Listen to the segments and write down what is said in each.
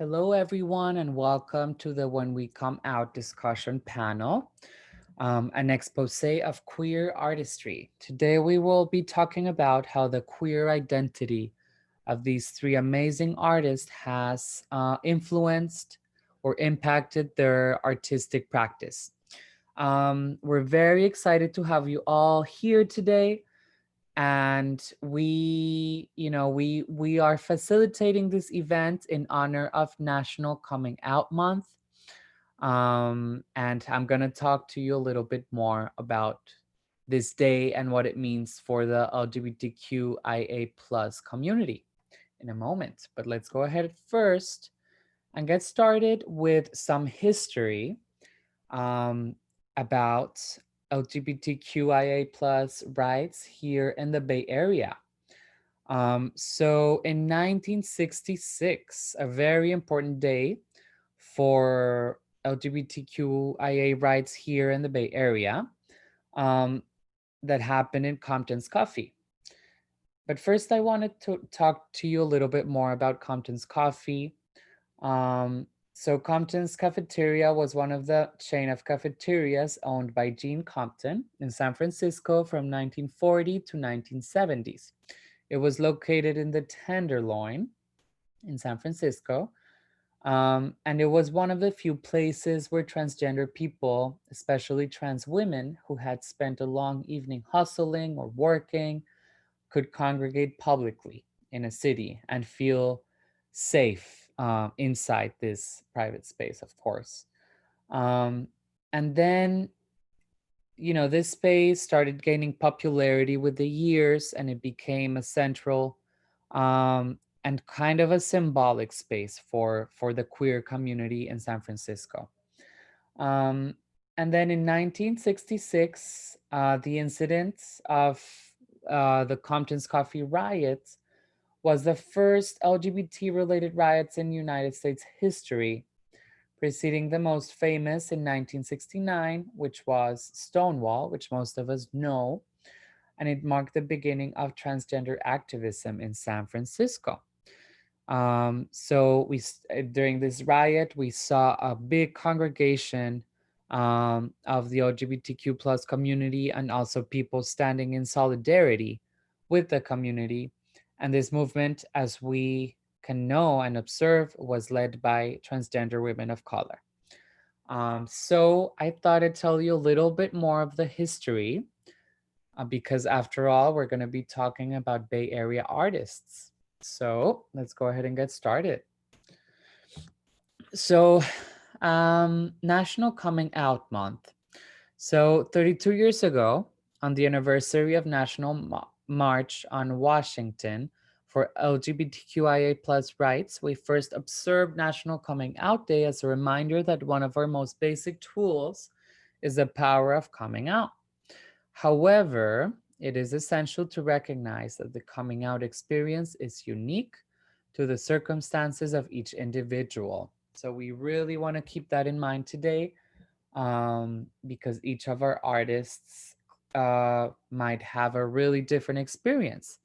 Hello, everyone, and welcome to the When We Come Out discussion panel, an expose of queer artistry. Today, we will be talking about how the queer identity of these three amazing artists has influenced or impacted their artistic practice. We're very excited to have you all here today, and we are facilitating this event in honor of National Coming Out Month. And I'm going to talk to you a little bit more about this day and what it means for the LGBTQIA plus community in a moment. But let's go ahead first and get started with some history um, about LGBTQIA plus rights here in the Bay Area. So in 1966, a very important day for LGBTQIA rights here in the Bay Area, um, that happened in Compton's Coffee. But first, I wanted to talk to you a little bit more about Compton's Coffee. So Compton's Cafeteria was one of the chain of cafeterias owned by Gene Compton in San Francisco from 1940 to 1970s. It was located in the Tenderloin in San Francisco. And it was one of the few places where transgender people, especially trans women who had spent a long evening hustling or working, could congregate publicly in a city and feel safe inside this private space, of course. Um, and then, this space started gaining popularity with the years, and it became a central and kind of a symbolic space for the queer community in San Francisco. Um, and then in 1966, the incidents of the Compton's Coffee riots was the first LGBT-related riots in United States history, preceding the most famous in 1969, which was Stonewall, which most of us know, and it marked the beginning of transgender activism in San Francisco. So during this riot, we saw a big congregation of the LGBTQ plus community, and also people standing in solidarity with the community. And this movement, as we can know and observe, was led by transgender women of color. So I thought I'd tell you a little bit more of the history, because after all, we're going to be talking about Bay Area artists. So let's go ahead and get started. So, National Coming Out Month. So 32 years ago, on the anniversary of National March on Washington for LGBTQIA plus rights, we first observed National Coming Out Day as a reminder that one of our most basic tools is the power of coming out. However, it is essential to recognize that the coming out experience is unique to the circumstances of each individual. So we really want to keep that in mind today, because each of our artists might have a really different experience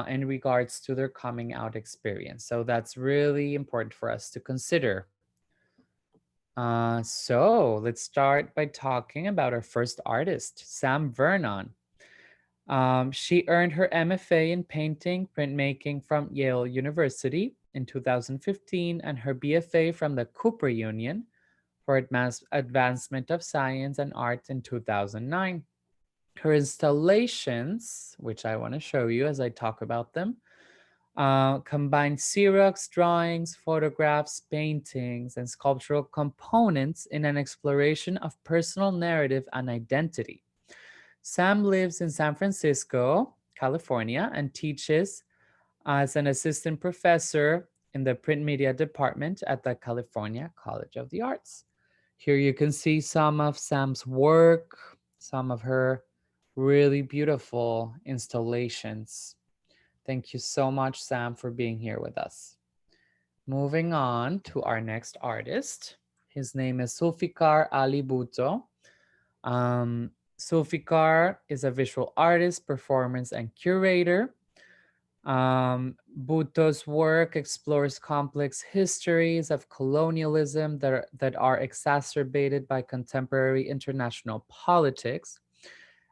in regards to their coming out experience. So that's really important for us to consider. So let's start by talking about our first artist, Sam Vernon. She earned her MFA in painting, printmaking from Yale University in 2015 and her BFA from the Cooper Union for Advancement of Science and Art in 2009. Her installations, which I want to show you as I talk about them, combine xeroxed drawings, photographs, paintings, and sculptural components in an exploration of personal narrative and identity. Sam lives in San Francisco, California, and teaches as an assistant professor in the print media department at the California College of the Arts. Here you can see some of Sam's work, some of her really beautiful installations. Thank you so much, Sam, for being here with us. Moving on to our next artist. His name is Zulfikar Ali Bhutto. Zulfikar is a visual artist, performance, and curator. Bhutto's work explores complex histories of colonialism that are exacerbated by contemporary international politics,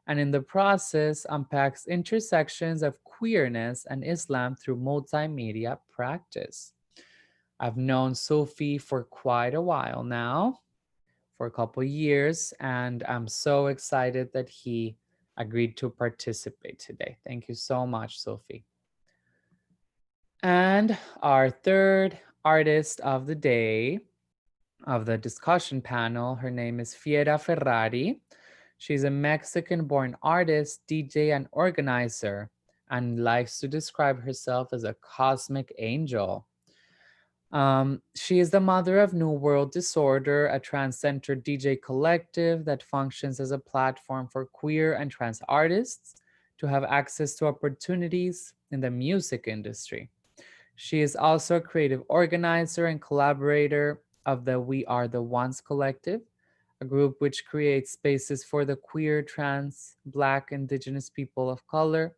and in the process unpacks intersections of queerness and Islam through multimedia practice. I've known Sophie for quite a while now, for a couple years, and I'm so excited that he agreed to participate today. Thank you so much, Sophie. And our third artist of the day, of the discussion panel, her name is Fiera Ferrari. She's a Mexican-born artist, DJ, and organizer, and likes to describe herself as a cosmic angel. She is the mother of New World Disorder, a trans-centered DJ collective that functions as a platform for queer and trans artists to have access to opportunities in the music industry. She is also a creative organizer and collaborator of the We Are the Ones collective, a group which creates spaces for the queer, trans, Black, Indigenous people of color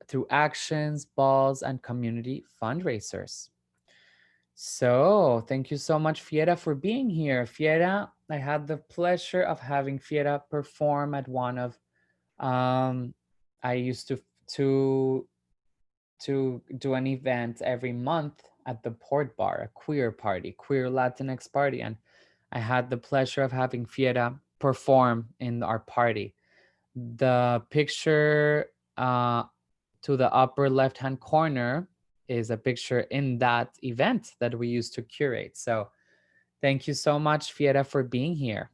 through actions, balls, and community fundraisers. So thank you so much, Fiera, for being here. Fiera, I had the pleasure of having Fiera perform at one of, I used to do an event every month at the Port Bar, a queer party, queer Latinx party. And I had the pleasure of having Fiera perform in our party. The picture to the upper left-hand corner is a picture in that event that we used to curate. So thank you so much, Fiera, for being here.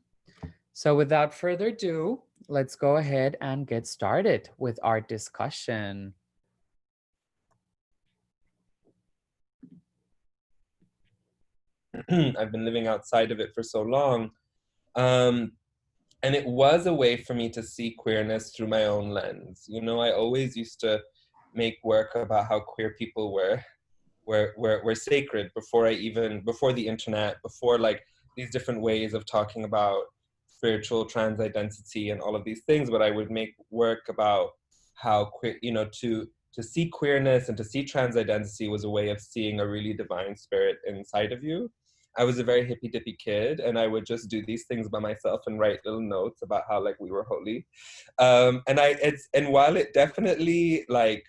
So without further ado, let's go ahead and get started with our discussion. I've been living outside of it for so long. And it was a way for me to see queerness through my own lens. You know, I always used to make work about how queer people were sacred before the internet, before like these different ways of talking about spiritual trans identity and all of these things. But I would make work about how queer, you know, to see queerness and to see trans identity was a way of seeing a really divine spirit inside of you. I was a very hippy dippy kid, and I would just do these things by myself and write little notes about how like we were holy. And while it definitely like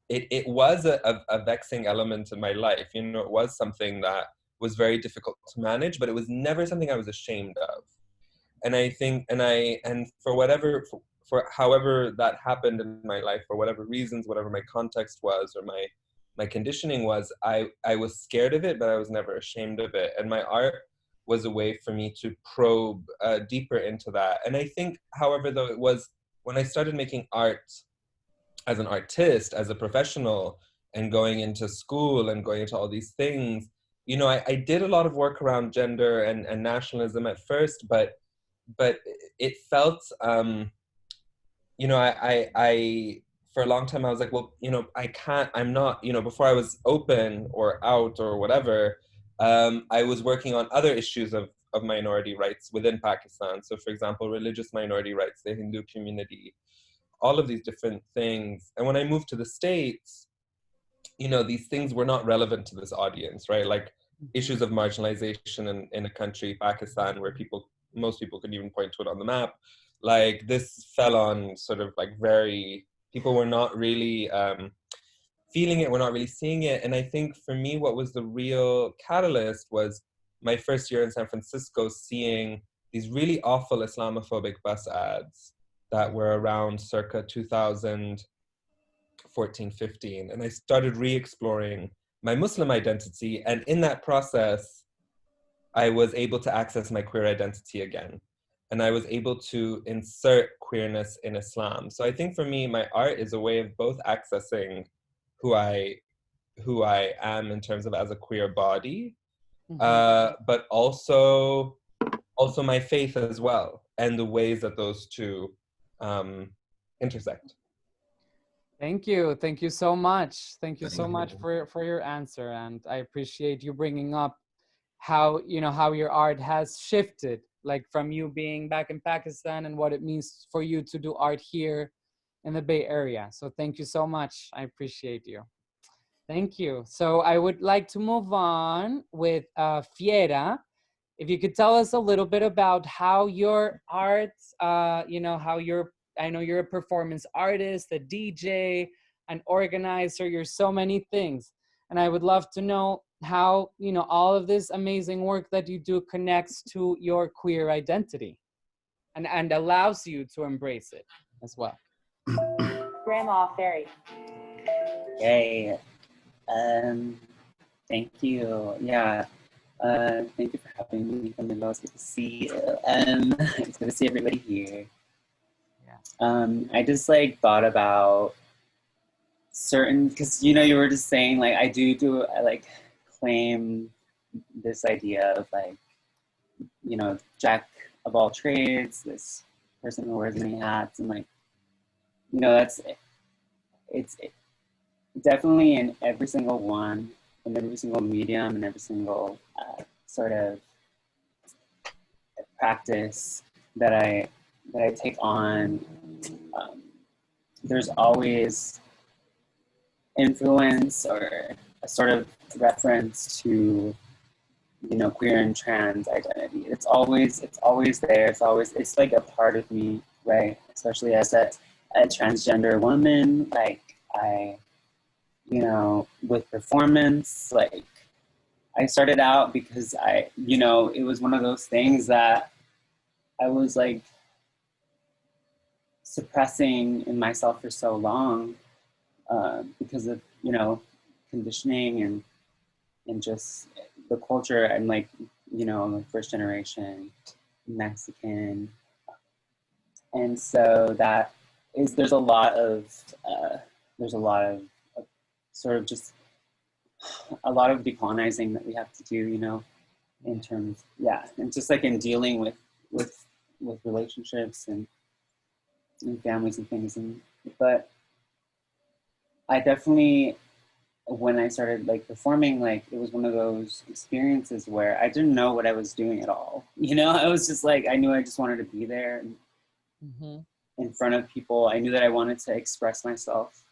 it was a vexing element in my life, you know, it was something that was very difficult to manage, but it was never something I was ashamed of. And I think, and for whatever, for however that happened in my life, for whatever reasons, whatever my context was or my conditioning was, I was scared of it, but I was never ashamed of it. And my art was a way for me to probe deeper into that. And I think, however, though, it was when I started making art as an artist, as a professional, and going into school and going into all these things, you know, I did a lot of work around gender and nationalism at first, but it felt, you know, I for a long time I was like, well, you know, I'm not, you know, before I was open or out or whatever, I was working on other issues of minority rights within Pakistan. So for example, religious minority rights, the Hindu community, all of these different things. And when I moved to the States, you know, these things were not relevant to this audience, right? Like issues of marginalization in a country, Pakistan, where most people couldn't even point to it on the map. Like this fell on sort of like people were not really feeling it, we're not really seeing it. And I think for me, what was the real catalyst was my first year in San Francisco, seeing these really awful Islamophobic bus ads that were around circa 2014, 15. And I started re-exploring my Muslim identity. And in that process, I was able to access my queer identity again. And I was able to insert queerness in Islam. So I think for me, my art is a way of both accessing who I am in terms of as a queer body, but also my faith as well, and the ways that those two intersect. Thank you so much. Thank you so much for your answer, and I appreciate you bringing up how, you know, how your art has shifted, like from you being back in Pakistan and what it means for you to do art here, in the Bay Area. So thank you so much. I appreciate you. Thank you. So I would like to move on with Fiera. If you could tell us a little bit about how your art, you know, how you're, I know you're a performance artist, a DJ, an organizer, you're so many things. And I would love to know how, you know, all of this amazing work that you do connects to your queer identity and allows you to embrace it as well. Grandma Fairy. Yay. Thank you. Yeah. Thank you for having me. It's good to see you. It's good to see everybody here. Yeah. I just like thought about certain, because you know, you were just saying like I like claim this idea of like, you know, jack of all trades, this person who wears many hats, and like, you know, it's definitely in every single one, in every single medium, and every single sort of practice that I take on. There's always influence or a sort of reference to, you know, queer and trans identity. It's always there. It's like a part of me, right? Especially as a transgender woman, like you know, with performance, like I started out because you know, it was one of those things that I was like suppressing in myself for so long because of, you know, conditioning and just the culture. I'm like, you know, I'm like first generation Mexican. And so there's a lot of sort of just a lot of decolonizing that we have to do, you know, in terms, yeah, and just like in dealing with relationships and families and things. But I definitely, when I started like performing, like it was one of those experiences where I didn't know what I was doing at all. You know, I was just like, I knew I just wanted to be there in front of people. I knew that I wanted to express myself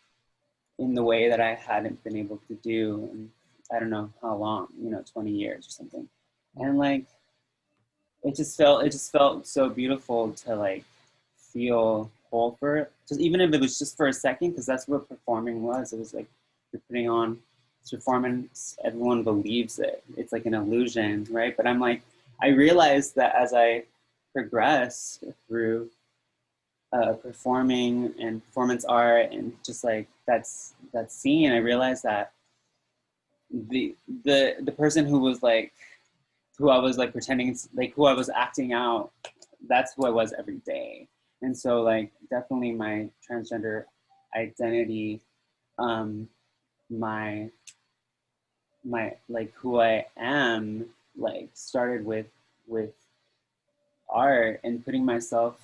in the way that I hadn't been able to do in, I don't know how long, you know, 20 years or something. And like, it just felt so beautiful to like feel whole for it. Just even if it was just for a second, because that's what performing was. It was like you're putting on this performance, everyone believes it. It's like an illusion, right? But I'm like, I realized that as I progressed through performing and performance art and just like that scene, I realized that the person who was like, who I was like pretending, like who I was acting out, that's who I was every day. And so like definitely my transgender identity, my like who I am, like started with art and putting myself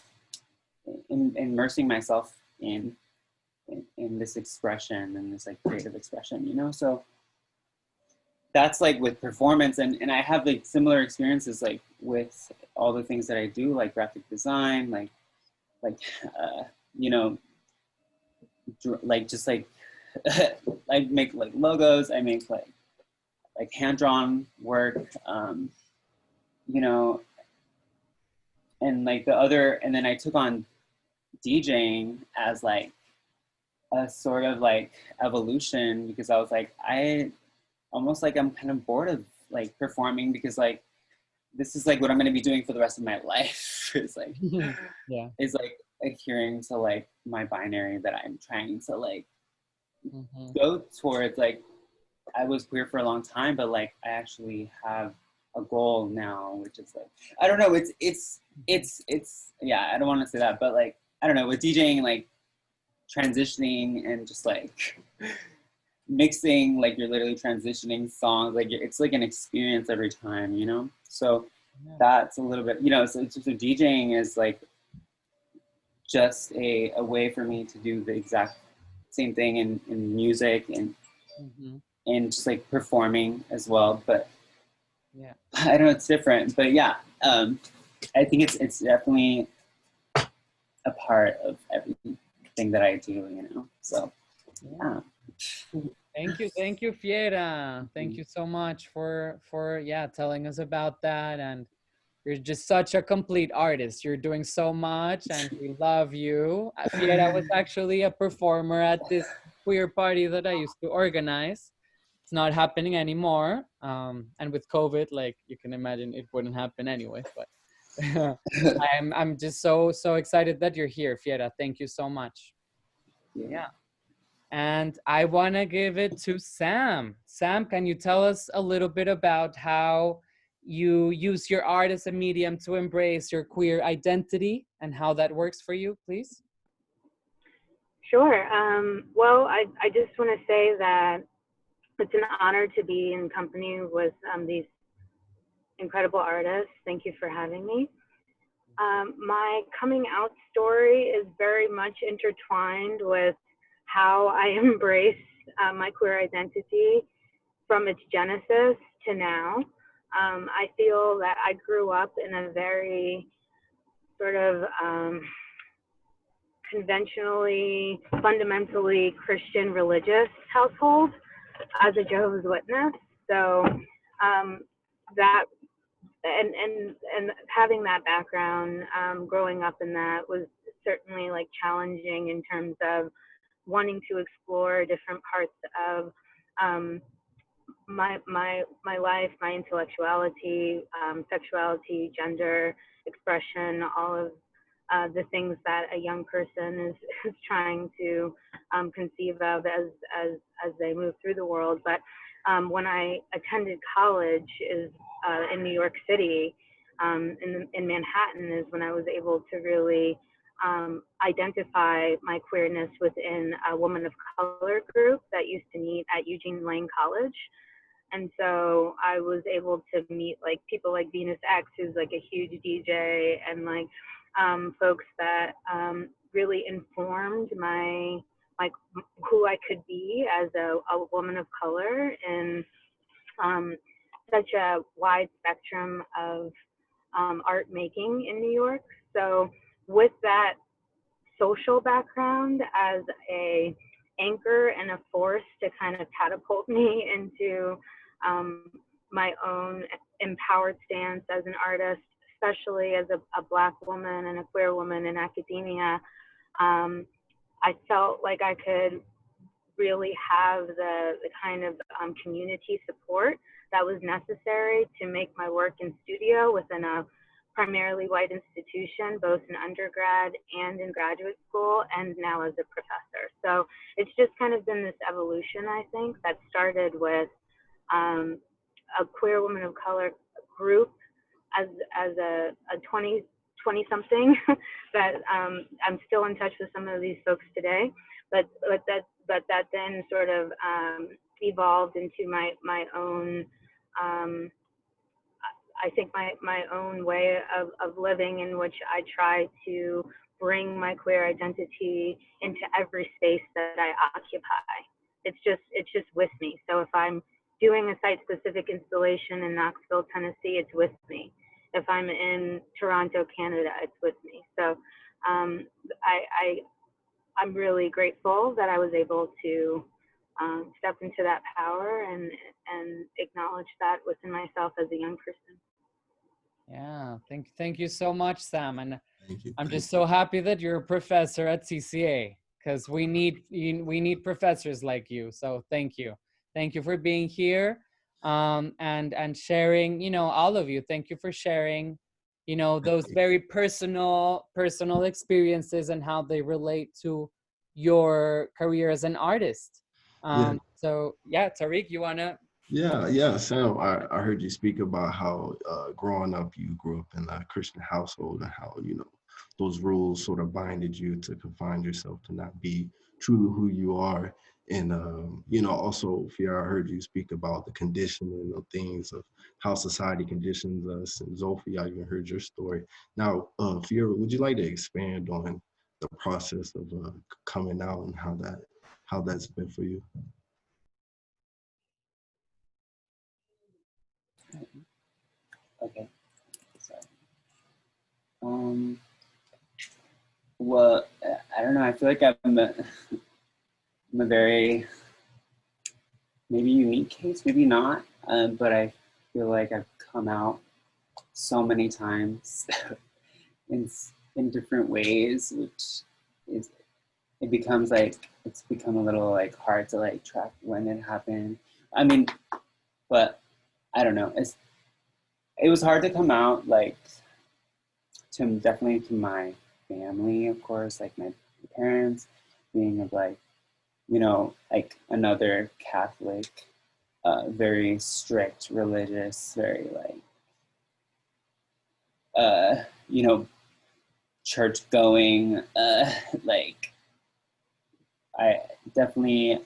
immersing myself in this expression and this like creative expression, you know? So that's like with performance, and I have like similar experiences like with all the things that I do, like graphic design, like you know, like just like I make like logos, I make like hand-drawn work, you know, and like and then I took on DJing as like a sort of like evolution, because I was like, I'm kind of bored of like performing, because like this is like what I'm going to be doing for the rest of my life. It's like yeah, it's like adhering to like my binary that I'm trying to like go towards. Like I was queer for a long time, but like I actually have a goal now, which is like, I don't know, it's yeah, I don't want to say that, but like I don't know, with DJing, like transitioning and just like mixing, like you're literally transitioning songs, like it's like an experience every time, you know? So that's a little bit, you know, so DJing is like just a way for me to do the exact same thing in music and just like performing as well. But yeah, I don't know, it's different, but yeah, I think it's definitely a part of everything. thing that I do, you know. So yeah. Thank you, Fiera. Thank you so much for yeah, telling us about that. And you're just such a complete artist. You're doing so much, and we love you. Fiera was actually a performer at this queer party that I used to organize. It's not happening anymore, and with COVID, like you can imagine, it wouldn't happen anyway. But I'm just so excited that you're here, Fiera. Thank you so much. Yeah. And I want to give it to Sam. Sam, can you tell us a little bit about how you use your art as a medium to embrace your queer identity and how that works for you, please? Sure. Well, I just want to say that it's an honor to be in company with these incredible artists. Thank you for having me. My coming out story is very much intertwined with how I embrace my queer identity from its genesis to now. I feel that I grew up in a very sort of conventionally, fundamentally Christian religious household as a Jehovah's Witness. So that and having that background, growing up in that was certainly like challenging in terms of wanting to explore different parts of my life, my intellectuality, sexuality, gender expression, all of the things that a young person is trying to conceive of as they move through the world. But when I attended college is in New York City, in Manhattan, is when I was able to really identify my queerness within a woman of color group that used to meet at Eugene Lane College. And so I was able to meet like people like Venus X, who's like a huge DJ, and like folks that really informed my like who I could be as a woman of color in such a wide spectrum of art making in New York. So with that social background as a anchor and a force to kind of catapult me into my own empowered stance as an artist, especially as a Black woman and a queer woman in academia, I felt like I could really have the kind of community support that was necessary to make my work in studio within a primarily white institution, both in undergrad and in graduate school, and now as a professor. So it's just kind of been this evolution, I think, that started with a queer woman of color group as a 20 something that I'm still in touch with some of these folks today, but that then sort of evolved into my own I think my own way of living, in which I try to bring my queer identity into every space that I occupy. It's just with me. So if I'm doing a site-specific installation in Knoxville, Tennessee, it's with me. If I'm in Toronto, Canada, it's with me. So I'm really grateful that I was able to step into that power and acknowledge that within myself as a young person. Yeah, thank you so much, Sam. And I'm just so happy that you're a professor at CCA, because we need professors like you. So thank you for being here, and sharing. You know, all of you. Thank you for sharing. You know, those very personal experiences and how they relate to your career as an artist. So yeah, Tariq, you wanna? Yeah, Sam, I heard you speak about how growing up, you grew up in a Christian household and how, those rules sort of binded you to confine yourself to not be truly who you are. And, also, Fiera, I heard you speak about the conditioning of things, of how society conditions us. And Zulfi, I even heard your story. Now, Fiera, would you like to expand on the process of coming out and how that's been for you? Okay. So, Well, I don't know. I feel like I'm a very maybe unique case, maybe not. But I feel like I've come out so many times in in different ways, which is it becomes like it's become a little like hard to like track when it happened. I mean, but I don't know. It was hard to come out like to definitely to my family, of course, like my parents, being of like like another Catholic, very strict, religious, very like uh, you know church going, like I definitely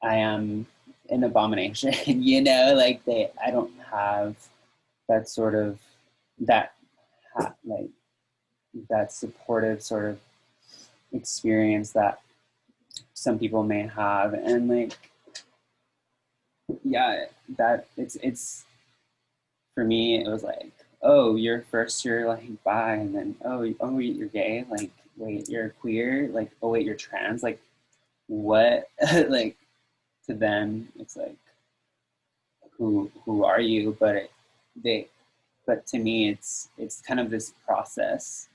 I am an abomination, like I don't have that sort of that like that supportive sort of experience that some people may have, and like yeah, that it's for me it was like, oh, you're first you're like bi, and then oh you're gay, like wait you're queer, like oh wait you're trans, like what like to them it's like who are you, but they but to me it's kind of this process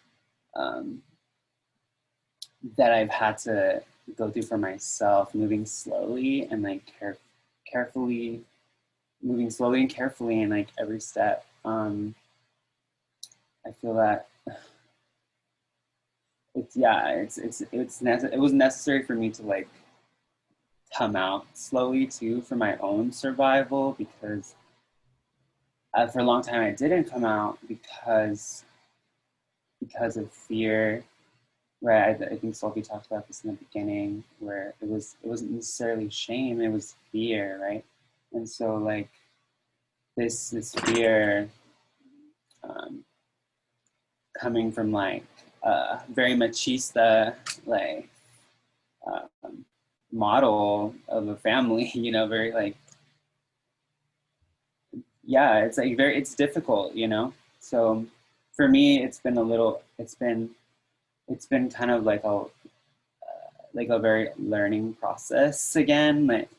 um, that I've had to go through for myself, moving slowly and like carefully, moving slowly and carefully in like every step. I feel that it was necessary for me to like come out slowly too for my own survival, because for a long time I didn't come out because of fear. Right, I think Sophie talked about this in the beginning, where it wasn't necessarily shame, it was fear, right? And so like this fear um, coming from like very machista like model of a family, very like yeah, it's like it's difficult, So for me, it's been kind of like a very learning process again, like,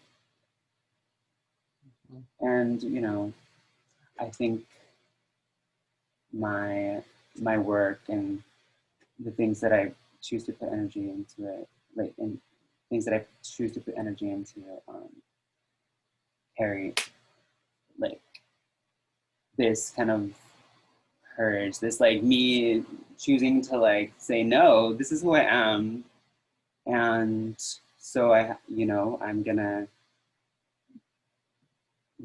and I think my work and the things that I choose to put energy into it, like in things that I choose to put energy into it, carry like this kind of courage, this like me choosing to like say no, this is who I am, and so I'm gonna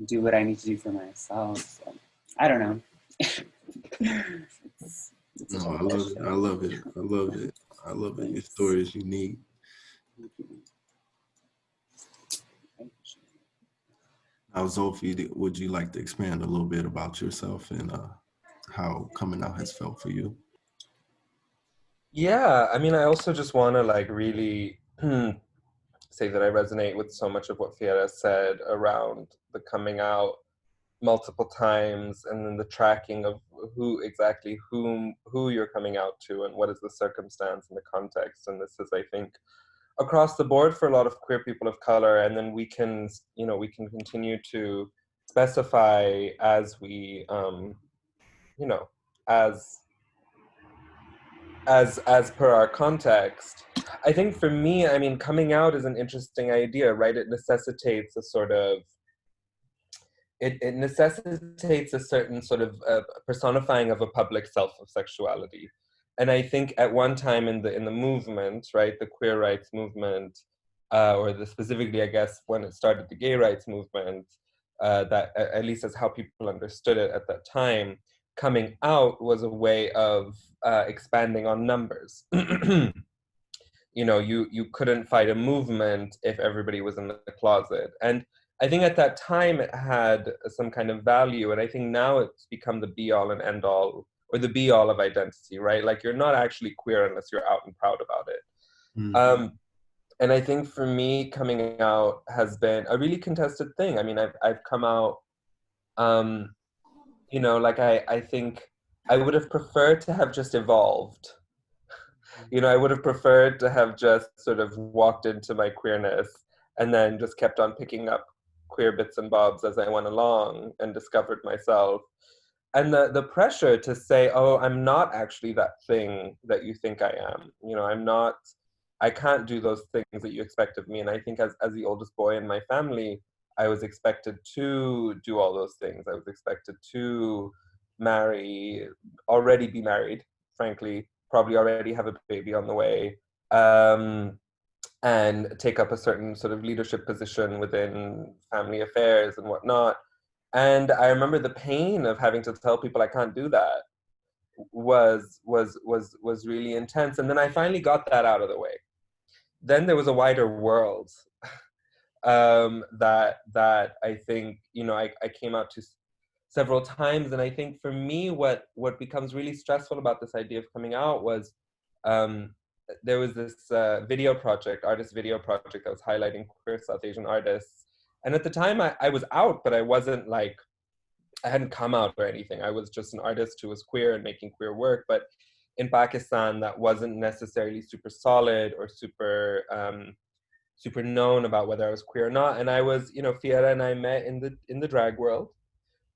do what I need to do for myself. So, I don't know. it's No, I love it. I love it. I love it. I love it. Your story is unique. Now, Zulfi, would you like to expand a little bit about yourself and how coming out has felt for you? Yeah, I mean, I also just want to like really say that I resonate with so much of what Fiera said around the coming out multiple times, and then the tracking of who you're coming out to and what is the circumstance and the context. And this is, I think, across the board for a lot of queer people of color. And then we can continue to specify as we as as per our context. I think for me, I mean, coming out is an interesting idea, right? It necessitates a sort of it necessitates a certain sort of personifying of a public self of sexuality. And I think at one time in the movement, right, the queer rights movement, or the specifically, I guess, when it started, the gay rights movement, that at least as how people understood it at that time, coming out was a way of expanding on numbers. You couldn't fight a movement if everybody was in the closet. And I think at that time it had some kind of value, and I think now it's become the be all and end all, or the be all of identity, right? Like, you're not actually queer unless you're out and proud about it. Mm-hmm. And I think for me, coming out has been a really contested thing. I mean, I've come out, like I think I would have preferred to have just evolved, You know, I would have preferred to have just sort of walked into my queerness and then just kept on picking up queer bits and bobs as I went along and discovered myself. And the pressure to say, oh, I'm not actually that thing that you think I am. You know, I can't do those things that you expect of me. And I think as the oldest boy in my family, I was expected to do all those things. I was expected to marry, already be married, frankly, probably already have a baby on the way, and take up a certain sort of leadership position within family affairs and whatnot. And I remember the pain of having to tell people I can't do that was really intense. And then I finally got that out of the way. Then there was a wider world that I think, you know, I came out to several times. And I think for me, what becomes really stressful about this idea of coming out was there was this artist video project that was highlighting queer South Asian artists. And at the time I was out, but I wasn't like, I hadn't come out or anything. I was just an artist who was queer and making queer work. But in Pakistan, that wasn't necessarily super solid or super super known about whether I was queer or not. And I was, you know, Fiera and I met in the drag world.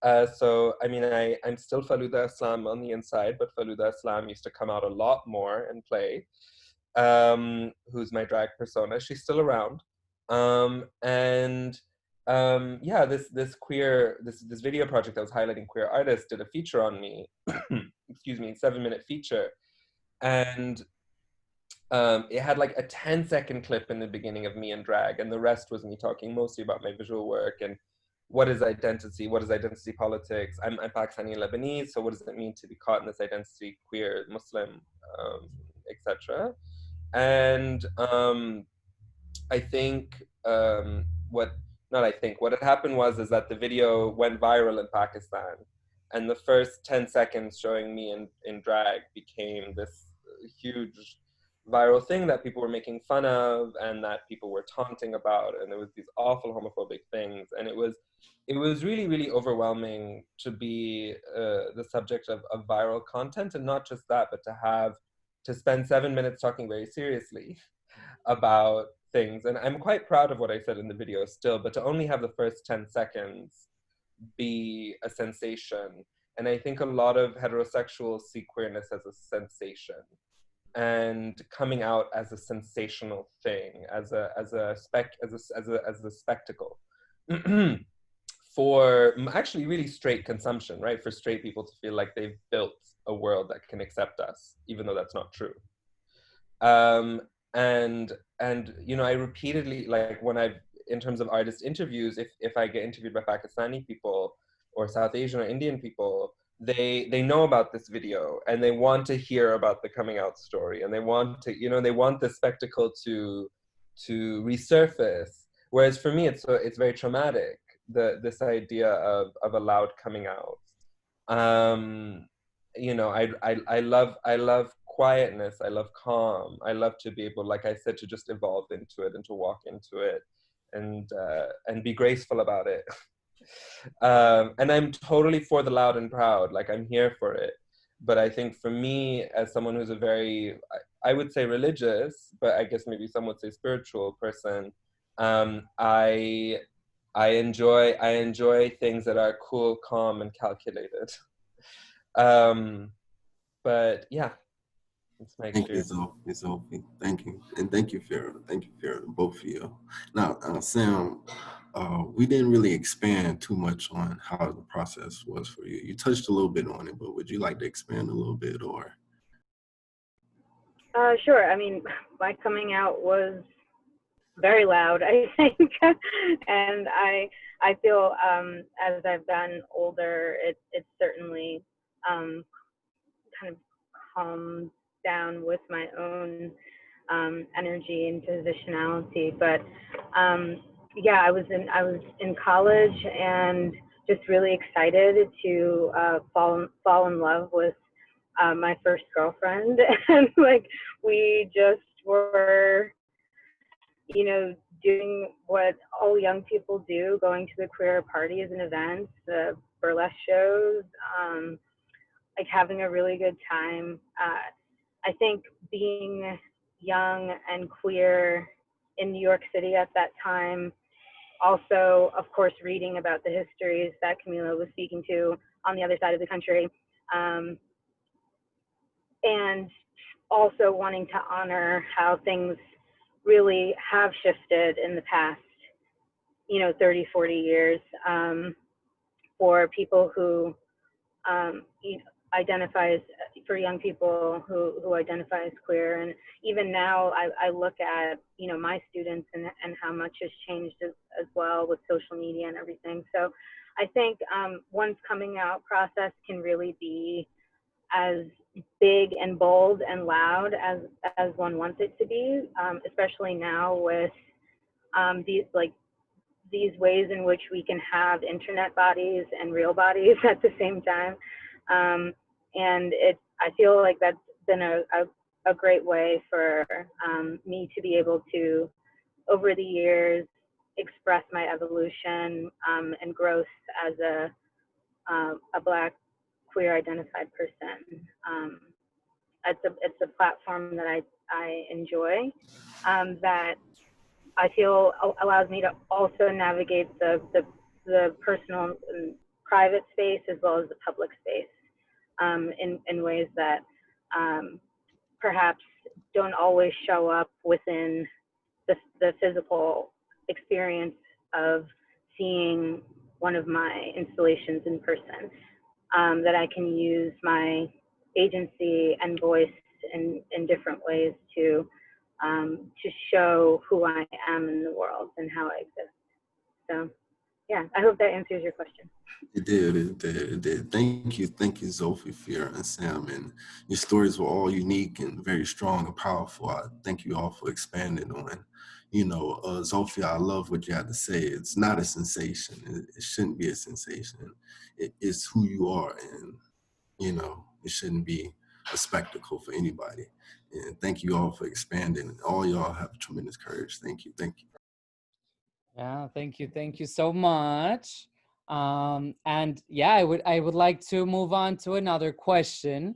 So I mean, I'm still Faluda Islam on the inside, but Faluda Islam used to come out a lot more and play. Who's my drag persona? She's still around. And yeah, this video project that was highlighting queer artists did a feature on me. Excuse me, 7-minute feature, and it had like a 10-second clip in the beginning of me in drag, and the rest was me talking mostly about my visual work and what is identity politics. I'm Pakistani and Lebanese, so what does it mean to be caught in this identity, queer, Muslim, etc. And I think what had happened is that the video went viral in Pakistan, and the first 10 seconds showing me in drag became this huge viral thing that people were making fun of and that people were taunting about, and there was these awful homophobic things, and it was really, really overwhelming to be the subject of viral content. And not just that, but to spend 7 minutes talking very seriously about things. And I'm quite proud of what I said in the video still, but to only have the first 10 seconds be a sensation. And I think a lot of heterosexuals see queerness as a sensation, and coming out as a sensational thing, as a spectacle for actually really straight consumption, right? For straight people to feel like they've built a world that can accept us, even though that's not true. And you know, I repeatedly, like when I've, in terms of artist interviews, if I get interviewed by Pakistani people or South Asian or Indian people, they know about this video and they want to hear about the coming out story, and they want to, you know, they want the spectacle to resurface. Whereas for me, it's very traumatic, this idea of a loud coming out. You know, I love quietness. I love calm. I love to be able, like I said, to just evolve into it and to walk into it and be graceful about it. And I'm totally for the loud and proud. Like, I'm here for it. But I think for me, as someone who's a very, I would say religious, but I guess maybe some would say spiritual person, I enjoy things that are cool, calm, and calculated. But yeah, it's my experience. Thank you, Sophie. Thank you. And thank you, Fiera. Thank you, Fiera, both of you. Now, Sam, we didn't really expand too much on how the process was for you. You touched a little bit on it, but would you like to expand a little bit, or? Sure. I mean, my coming out was very loud, I think, and I feel as I've gotten older, it's certainly kind of calmed down with my own energy and positionality. But yeah, I was in college and just really excited to fall in love with my first girlfriend, and like we just were, you know, doing what all young people do, going to the queer parties and events, the burlesque shows, like having a really good time. I think being young and queer in New York City at that time, also, of course, reading about the histories that Camila was speaking to on the other side of the country, and also wanting to honor how things really have shifted in the past, 30, 40 years, for people who identify as, for young people who identify as queer. And even now I look at, my students and how much has changed as well with social media and everything. So I think one's coming out process can really be as big and bold and loud as one wants it to be, especially now with these ways in which we can have internet bodies and real bodies at the same time. And I feel like that's been a great way for me to be able to, over the years, express my evolution and growth as a Black queer identified person. It's a platform that I enjoy, that I feel allows me to also navigate the personal and private space as well as the public space, in ways that perhaps don't always show up within the physical experience of seeing one of my installations in person, that I can use my agency and voice in different ways to show who I am in the world and how I exist. So yeah, I hope that answers your question. It did. Thank you, Zophie, Fiera, and Sam. And your stories were all unique and very strong and powerful. I thank you all for expanding on. Zophie, I love what you had to say. It's not a sensation. It shouldn't be a sensation. It's who you are, and it shouldn't be a spectacle for anybody. And thank you all for expanding. All y'all have tremendous courage. Thank you. Yeah, thank you so much. And yeah, I would like to move on to another question,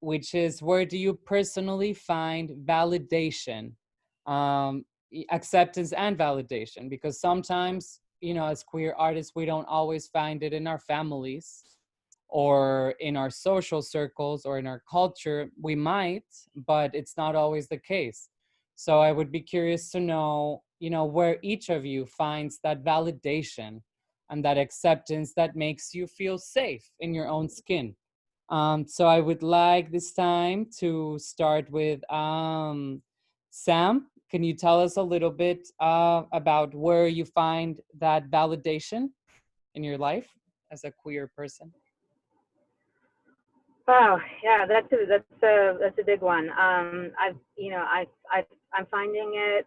which is, where do you personally find validation, acceptance and validation? Because sometimes, as queer artists, we don't always find it in our families or in our social circles or in our culture. We might, but it's not always the case. So I would be curious to know, where each of you finds that validation and that acceptance that makes you feel safe in your own skin. So I would like this time to start with Sam. Can you tell us a little bit about where you find that validation in your life as a queer person? Wow, yeah, that's a big one. I'm finding it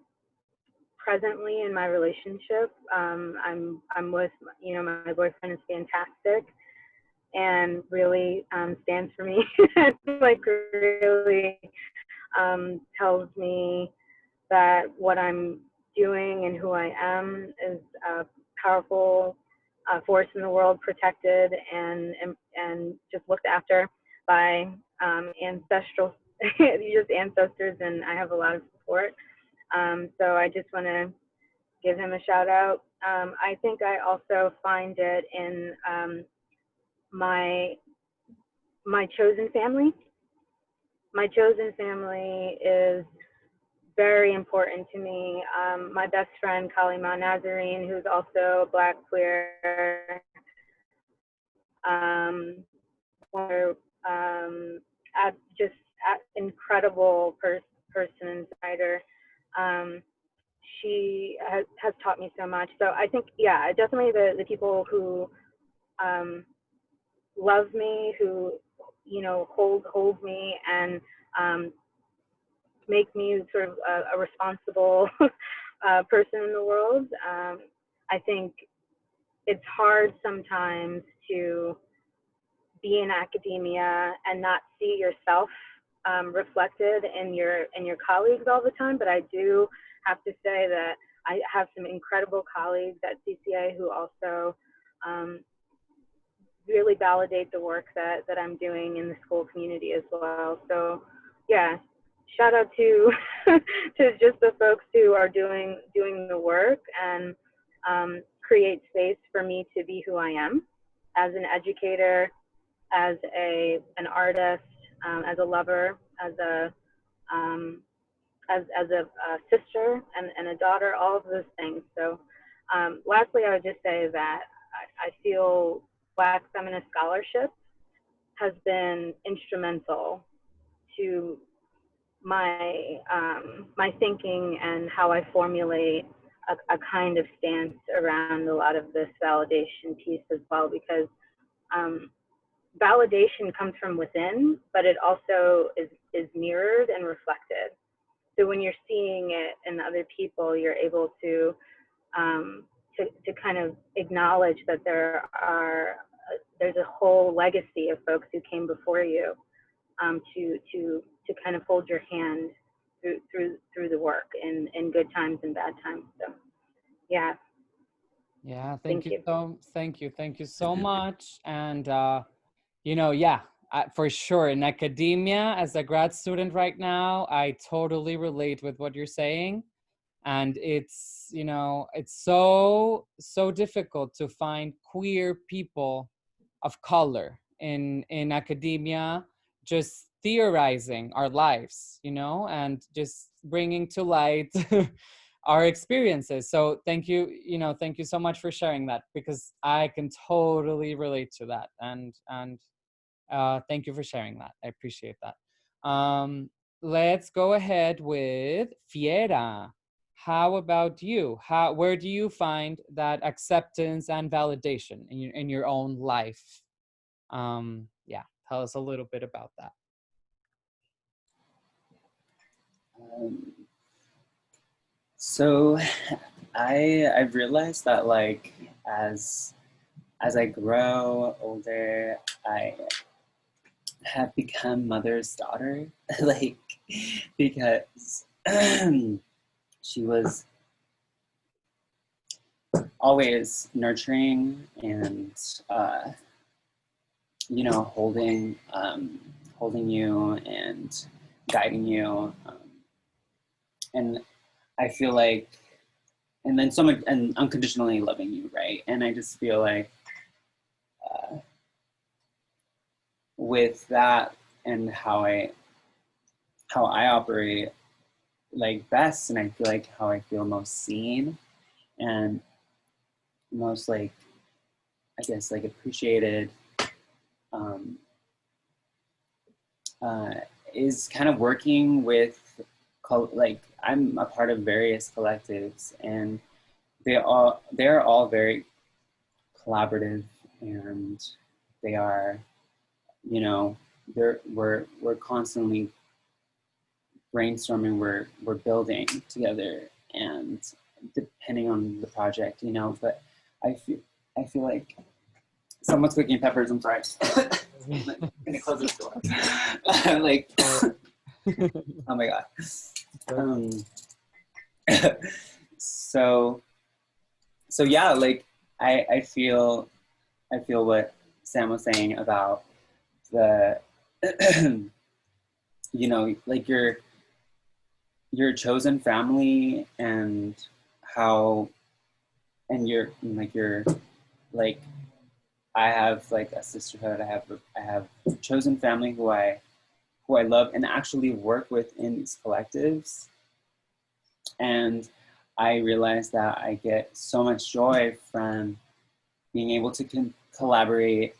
presently in my relationship. I'm with, my boyfriend is fantastic and really stands for me. Like really tells me that what I'm doing and who I am is a powerful force in the world, protected and just looked after by ancestors, and I have a lot of support. So I just want to give him a shout out. I think I also find it in my chosen family. My chosen family is very important to me. My best friend, Kalima Nazarene, who's also a Black queer, just incredible person inside her. She has taught me so much. So I think, yeah, definitely the people who love me, who hold me and make me sort of a responsible person in the world. I think it's hard sometimes to be in academia and not see yourself reflected in your colleagues all the time. But I do have to say that I have some incredible colleagues at CCA who also really validate the work that I'm doing in the school community as well. So yeah, shout out to to just the folks who are doing the work and create space for me to be who I am as an educator, as an artist, as a lover, as a sister and a daughter, all of those things. So lastly, I would just say that I feel Black feminist scholarship has been instrumental to my my thinking and how I formulate a kind of stance around a lot of this validation piece as well, because validation comes from within, but it also is mirrored and reflected. So when you're seeing it in other people, you're able to kind of acknowledge that there's a whole legacy of folks who came before you, to kind of hold your hand through the work in good times and bad times. So yeah. Yeah, Thank you. Thank you so much. And you know, yeah, for sure, in academia, as a grad student right now, I totally relate with what you're saying. And it's, you know, it's so difficult to find queer people of color in academia, just theorizing our lives, you know, and just bringing to light our experiences. So thank you, you know, thank you so much for sharing that, because I can totally relate to that. And thank you for sharing that. I appreciate that. Let's go ahead with Fiera. How about you? Where do you find that acceptance and validation in your own life? Yeah, tell us a little bit about that. So I've realized that, like, as I grow older, I have become mother's daughter, like, because she was always nurturing and you know, holding you and guiding you, and I feel like, and then someone, and unconditionally loving you, right? And I just feel like with that and how I operate, like, best, and I feel like how I feel most seen and most, like, I guess, like, appreciated, is kind of working with, like, I'm a part of various collectives, and they're all very collaborative, and they are, you know, we're constantly brainstorming, we're building together, and depending on the project, you know. But I feel like someone's cooking peppers. I'm sorry. I'm gonna close this door. Like, oh my god. So yeah, like, I feel what Sam was saying about the you know, like, your chosen family, and how, and you're like, I have, like, a sisterhood, I have chosen family who I love and actually work with in these collectives. And I realize that I get so much joy from being able to collaborate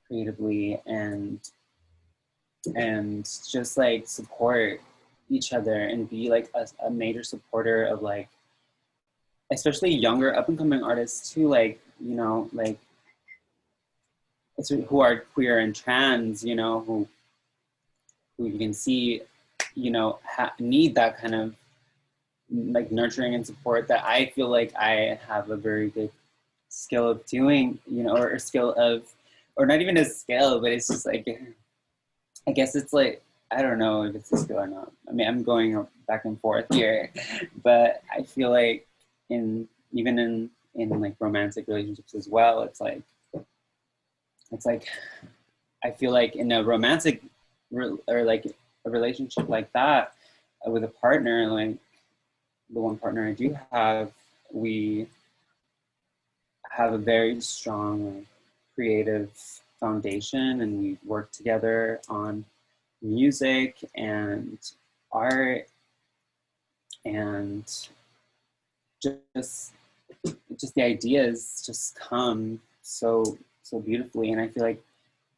creatively and just, like, support each other and be, like, a major supporter of, like, especially younger up and coming artists too, like, you know, like, who are queer and trans, you know, who you can see, you know, need that kind of, like, nurturing and support that I feel like I have a very good skill of doing, you know, or skill of, or not even a skill, but it's just like, I guess it's like, I don't know if it's a skill or not. I mean, I'm going back and forth here, but I feel like even in like romantic relationships as well, it's like, it's like, I feel like in a romantic or like a relationship like that with a partner, like the one partner I do have, we have a very strong creative foundation, and we work together on music and art, and just the ideas just come so beautifully. And I feel like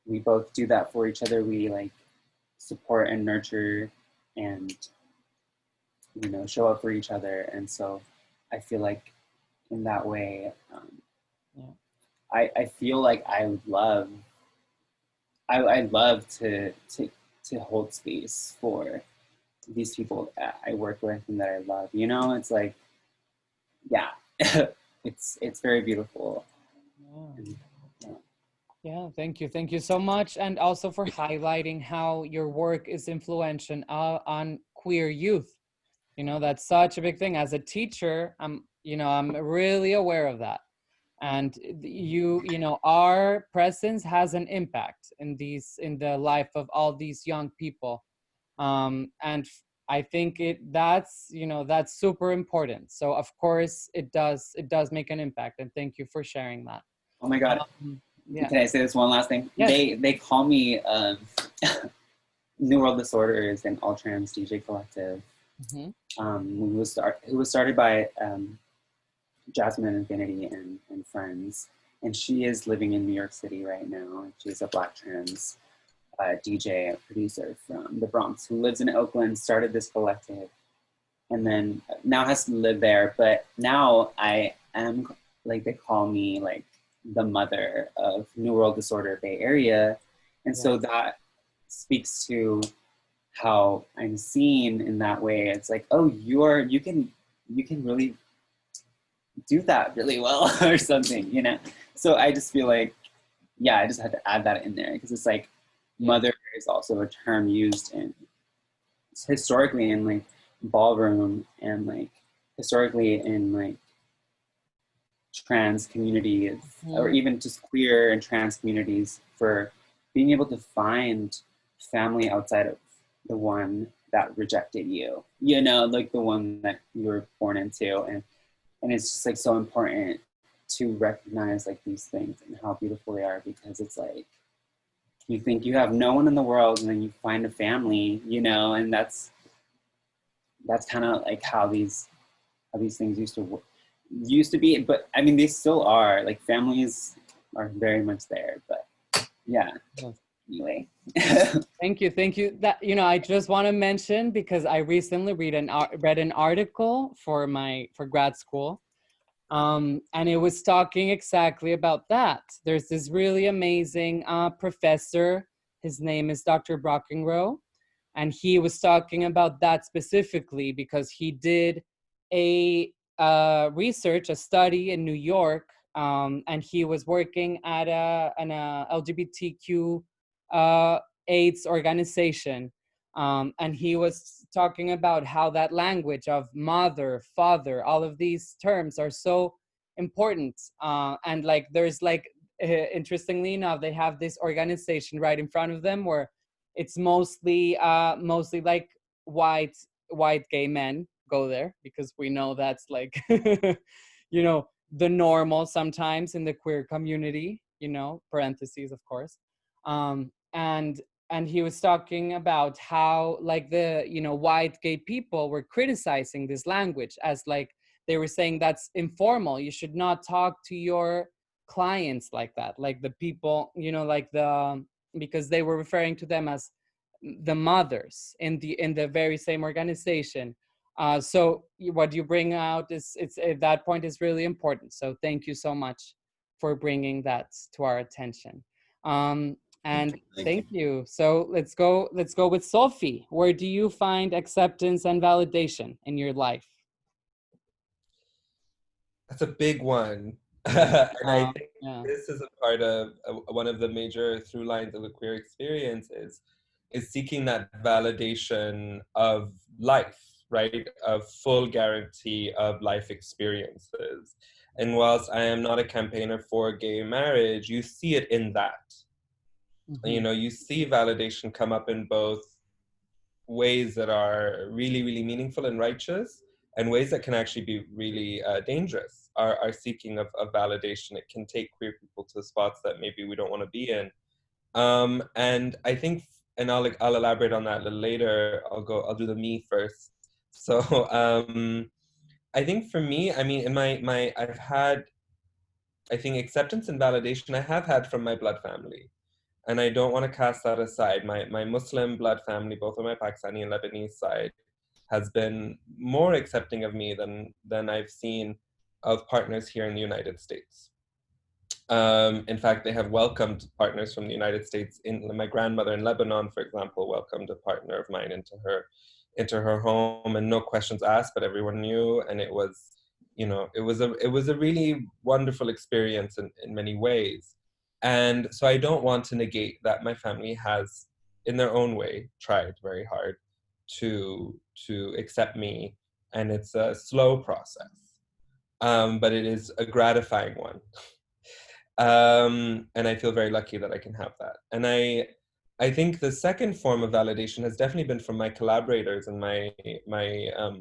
we both do that for each other. We like support and nurture and, you know, show up for each other. And so I feel like in that way, Yeah. I feel like I'd love to hold space for these people that I work with and that I love. You know, it's like, yeah, it's very beautiful. Yeah. And, yeah. Yeah, thank you so much, and also for highlighting how your work is influential on queer youth. You know, that's such a big thing. As a teacher, I'm really aware of that. And you know, our presence has an impact in the life of all these young people. And I think that's super important. So of course it does make an impact, and thank you for sharing that. Oh my God. Yeah. Can I say this one last thing? Yes. They call me New World Disorders and All Trans DJ Collective. Mm-hmm. Who was started by Jasmine Infinity and friends, and she is living in New York City right now. She's a Black trans DJ producer from the Bronx who lives in Oakland. Started this collective, and then now has to live there. But now I am, like, they call me like the mother of New World Disorder Bay Area, and so that speaks to how I'm seen in that way. It's like, oh, you can really do that really well or something, you know? So I just feel like, yeah, I just had to add that in there because it's like mother is also a term used in historically in like ballroom and like historically in like trans communities or even just queer and trans communities for being able to find family outside of the one that rejected you, you know, like the one that you were born into. And it's just like so important to recognize like these things and how beautiful they are, because it's like you think you have no one in the world and then you find a family, you know, and that's kind of like how these things used to be. But I mean, they still are, like families are very much there, but yeah. Anyway. Thank you. That, you know, I just want to mention, because I recently read an article for grad school, and it was talking exactly about that. There's this really amazing professor. His name is Dr. Brockenrow, and he was talking about that specifically because he did a study in New York, and he was working at an LGBTQ AIDS organization. And he was talking about how that language of mother, father, all of these terms are so important. And like, there's like, interestingly enough, they have this organization right in front of them where it's mostly like white gay men go there, because we know that's like, you know, the normal sometimes in the queer community, you know, parentheses, of course. And he was talking about how like the, you know, white gay people were criticizing this language as like, they were saying that's informal, you should not talk to your clients like that, like the people, you know, like because they were referring to them as the mothers in the very same organization. So what you bring out is, that point is really important. So thank you so much for bringing that to our attention. And thank you. So let's go with Sophie. Where do you find acceptance and validation in your life? That's a big one. And I think Yeah. this is a part of one of the major through lines of a queer experience is seeking that validation of life, right? Of full guarantee of life experiences. And whilst I am not a campaigner for gay marriage, you see it in that. You know, you see validation come up in both ways that are really, really meaningful and righteous, and ways that can actually be really dangerous. Our seeking of validation, it can take queer people to spots that maybe we don't want to be in. And I think, and I'll elaborate on that a little later. I'll do the me first. So I think for me, I mean, in my I've had, I think, acceptance and validation I have had from my blood family. And I don't want to cast that aside. My Muslim blood family, both on my Pakistani and Lebanese side, has been more accepting of me than I've seen of partners here in the United States. In fact, they have welcomed partners from the United States. My grandmother in Lebanon, for example, welcomed a partner of mine into her home, and no questions asked, but everyone knew. And it was, you know, it was a really wonderful experience in many ways. And so I don't want to negate that my family has, in their own way, tried very hard to accept me, and it's a slow process, but it is a gratifying one. And I feel very lucky that I can have that. And I think the second form of validation has definitely been from my collaborators and the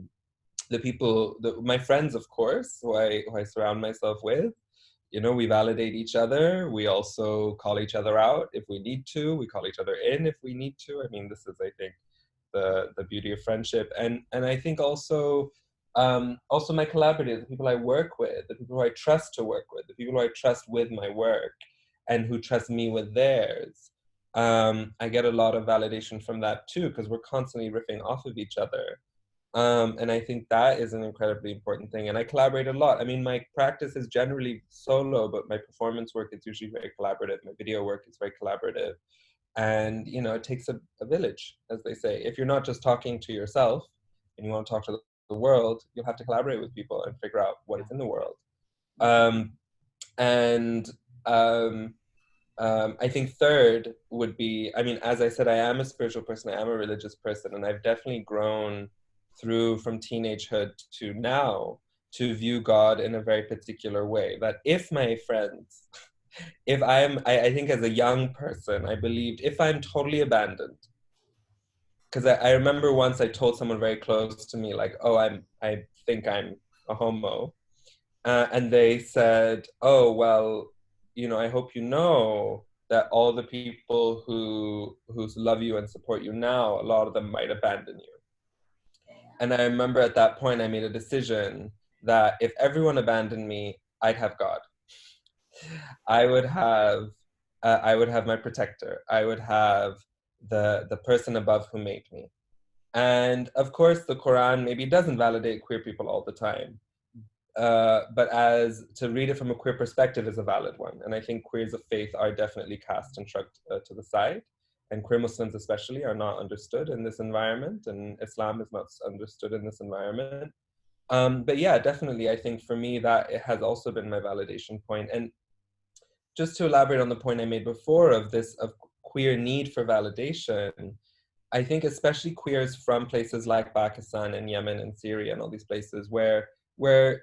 people, my friends, of course, who I surround myself with. You know, we validate each other. We also call each other out if we need to. We call each other in if we need to. I mean, this is, I think, the beauty of friendship. And I think also my collaborators, the people I work with, the people who I trust to work with, the people who I trust with my work and who trust me with theirs. I get a lot of validation from that too, because we're constantly riffing off of each other. And I think that is an incredibly important thing. And I collaborate a lot. I mean, my practice is generally solo, but my performance work is usually very collaborative. My video work is very collaborative. And, you know, it takes a village, as they say. If you're not just talking to yourself and you want to talk to the world, you'll have to collaborate with people and figure out what is in the world. I think third would be, I mean, as I said, I am a spiritual person, I am a religious person, and I've definitely grown from teenagehood to now to view God in a very particular way. That if my friends, I think as a young person, I believed if I'm totally abandoned, because I remember once I told someone very close to me, like, oh, I think I'm a homo. And they said, oh, well, you know, I hope you know that all the people who love you and support you now, a lot of them might abandon you. And I remember at that point, I made a decision that if everyone abandoned me, I'd have God. I would have my protector. I would have the person above who made me. And of course, the Quran maybe doesn't validate queer people all the time. But as to read it from a queer perspective is a valid one. And I think queers of faith are definitely cast and shrugged to the side. And queer Muslims especially are not understood in this environment, and Islam is not understood in this environment. But yeah, definitely, I think for me that it has also been my validation point. And just to elaborate on the point I made before of queer need for validation, I think especially queers from places like Pakistan and Yemen and Syria and all these places where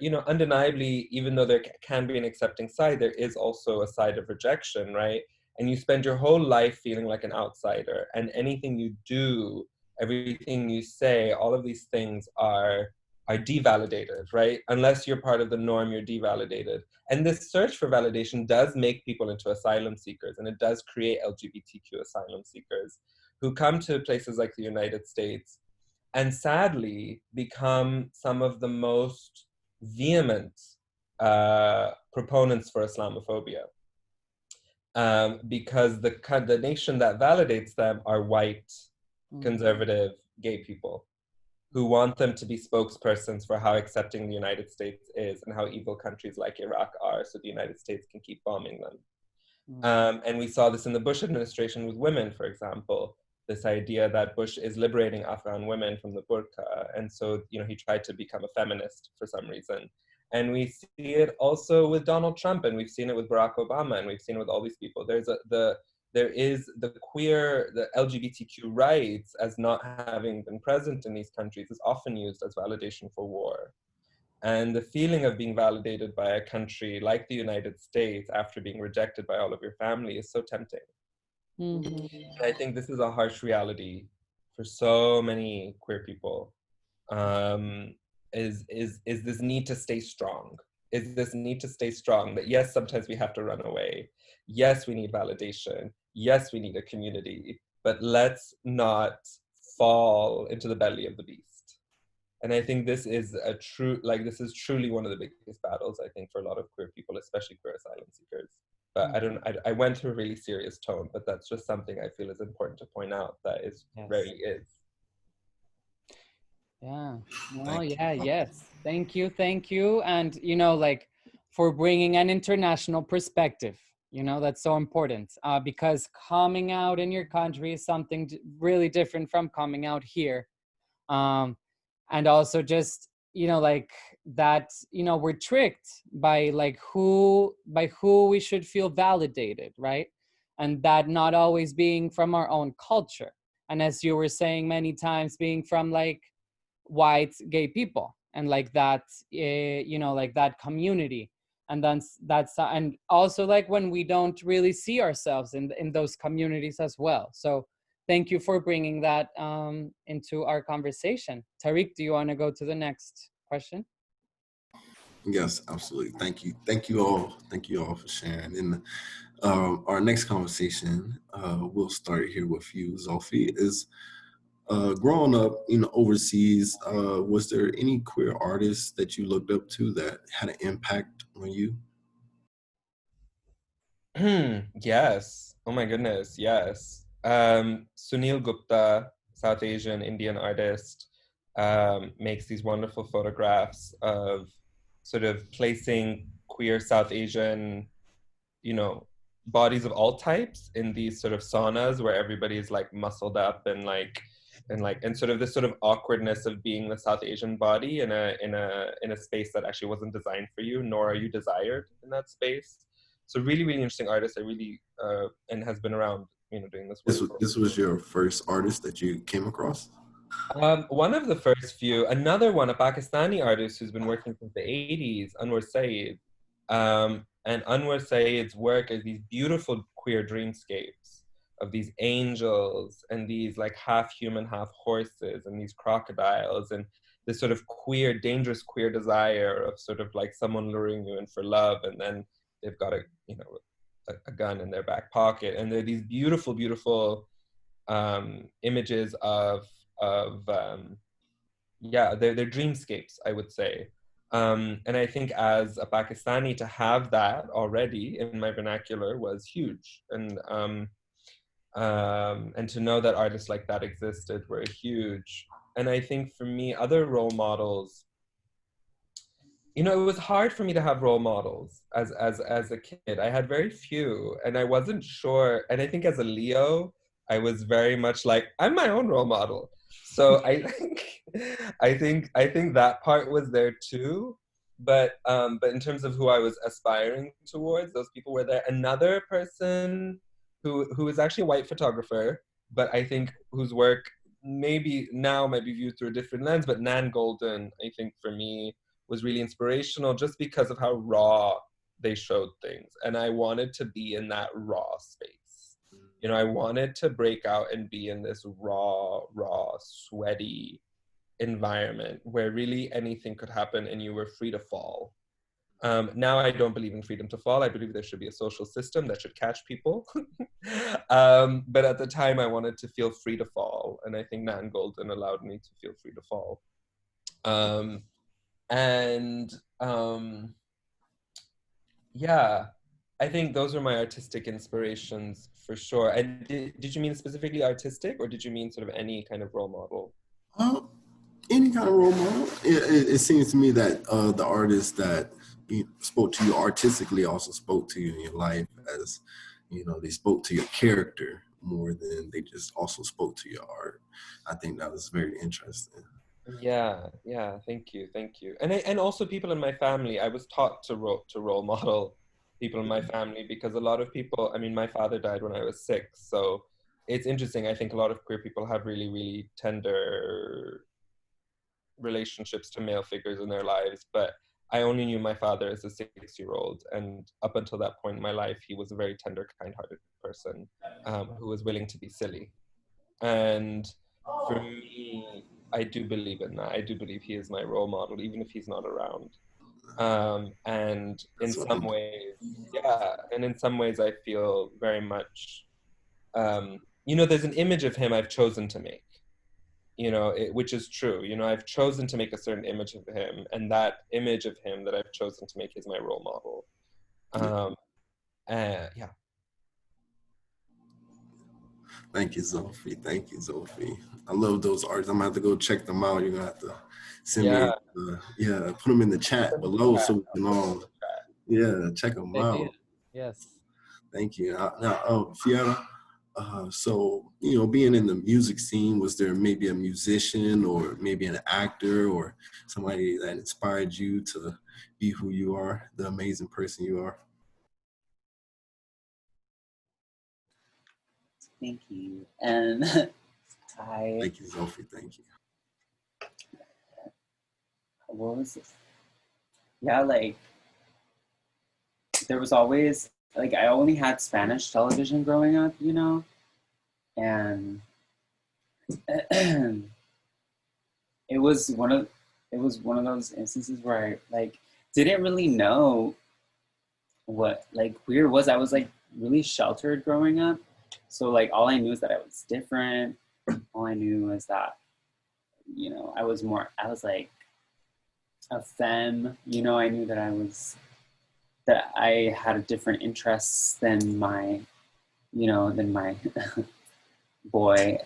you know, undeniably, even though there can be an accepting side, there is also a side of rejection, right? And you spend your whole life feeling like an outsider, and anything you do, everything you say, all of these things are devalidated, right? Unless you're part of the norm, you're devalidated. And this search for validation does make people into asylum seekers, and it does create LGBTQ asylum seekers who come to places like the United States and sadly become some of the most vehement proponents for Islamophobia. Because the nation that validates them are white, conservative, gay people who want them to be spokespersons for how accepting the United States is and how evil countries like Iraq are, so the United States can keep bombing them. And we saw this in the Bush administration with women, for example, this idea that Bush is liberating Afghan women from the burqa. And so, you know, he tried to become a feminist for some reason. And we see it also with Donald Trump, and we've seen it with Barack Obama, and we've seen it with all these people. There is the LGBTQ rights as not having been present in these countries is often used as validation for war. And the feeling of being validated by a country like the United States after being rejected by all of your family is so tempting. Mhm. And I think this is a harsh reality for so many queer people. Is this need to stay strong? Is this need to stay strong that yes, sometimes we have to run away. Yes, we need validation. Yes, we need a community, but let's not fall into the belly of the beast. And I think this is this is truly one of the biggest battles, I think, for a lot of queer people, especially queer asylum seekers. But I went to a really serious tone, but that's just something I feel is important to point out that is Yes. rarely is. Yeah. No, yeah, yes. Thank you. Thank you. And, you know, like for bringing an international perspective, you know, that's so important because coming out in your country is something really different from coming out here. And also just, you know, like that, you know, we're tricked by like by who we should feel validated, right? And that not always being from our own culture. And as you were saying many times, being from like white gay people and like that you know, like that community. And then that's and also like when we don't really see ourselves in those communities as well. So thank you for bringing that into our conversation. Tariq, do you want to go to the next question? Yes, absolutely. Thank you all. Thank you all for sharing. And our next conversation, we'll start here with you, Zulfi. Is growing up, you know, overseas, was there any queer artists that you looked up to that had an impact on you? Yes. Oh my goodness. Yes. Sunil Gupta, South Asian Indian artist, makes these wonderful photographs of sort of placing queer South Asian, you know, bodies of all types in these sort of saunas where everybody's like muscled up and sort of this sort of awkwardness of being the South Asian body in a space that actually wasn't designed for you, nor are you desired in that space. So really, really interesting artist. I really and has been around, you know, doing this work for. This was your first artist that you came across? One of the first few, another one, a Pakistani artist who's been working since the 80s, Anwar Saeed. And Anwar Saeed's work is these beautiful queer dreamscapes of these angels and these like half human, half horses and these crocodiles and this sort of queer, dangerous queer desire of sort of like someone luring you in for love, and then they've got a gun in their back pocket. And they're these beautiful, beautiful images of yeah, they're dreamscapes, I would say. And I think as a Pakistani to have that already in my vernacular was huge. And to know that artists like that existed were huge. And I think for me, other role models, you know, it was hard for me to have role models as a kid. I had very few, and I wasn't sure. And I think as a Leo, I was very much like, I'm my own role model. So I think I think that part was there too. But in terms of who I was aspiring towards, those people were there. Another person who is actually a white photographer, but I think whose work maybe now might be viewed through a different lens. But Nan Golden, I think for me, was really inspirational just because of how raw they showed things. And I wanted to be in that raw space. You know, I wanted to break out and be in this raw, sweaty environment where really anything could happen and you were free to fall. Now I don't believe in freedom to fall. I believe there should be a social system that should catch people. But at the time I wanted to feel free to fall. And I think Nan Golden allowed me to feel free to fall. And yeah, I think those are my artistic inspirations for sure. And did you mean specifically artistic, or did you mean sort of any kind of role model? Any kind of role model. It seems to me that the artists that spoke to you artistically also spoke to you in your life, as you know, they spoke to your character more than they just also spoke to your art. I think that was very interesting. Yeah, thank you. And also people in my family. I was taught to role model people in my family, because a lot of people, I mean, my father died when I was 6, so it's interesting. I think a lot of queer people have really, really tender relationships to male figures in their lives, but I only knew my father as a 6-year-old, and up until that point in my life, he was a very tender, kind-hearted person who was willing to be silly. And for me, I do believe in that. I do believe he is my role model, even if he's not around. And in some ways, yeah, and in some ways, I feel very much, there's an image of him I've chosen to make. Which is true. I've chosen to make a certain image of him, and that image of him that I've chosen to make is my role model. Yeah. Thank you, Zulfi. Thank you, Zulfi. I love those arts. I'm gonna have to go check them out. You're gonna have to send me, put them in the chat below so we can all, check them out. Yes. Thank you. Now, Fiera, so, being in the music scene, was there maybe a musician or maybe an actor or somebody that inspired you to be who you are, the amazing person you are? Thank you. And Thank you, Zulfi. Thank you. What was this? Yeah, like, there was always, like, I only had Spanish television growing up, and it was one of those instances where I didn't really know what queer was. I was really sheltered growing up, so all I knew is that I was different. All I knew is that I was a femme. I knew that I had different interests than my boy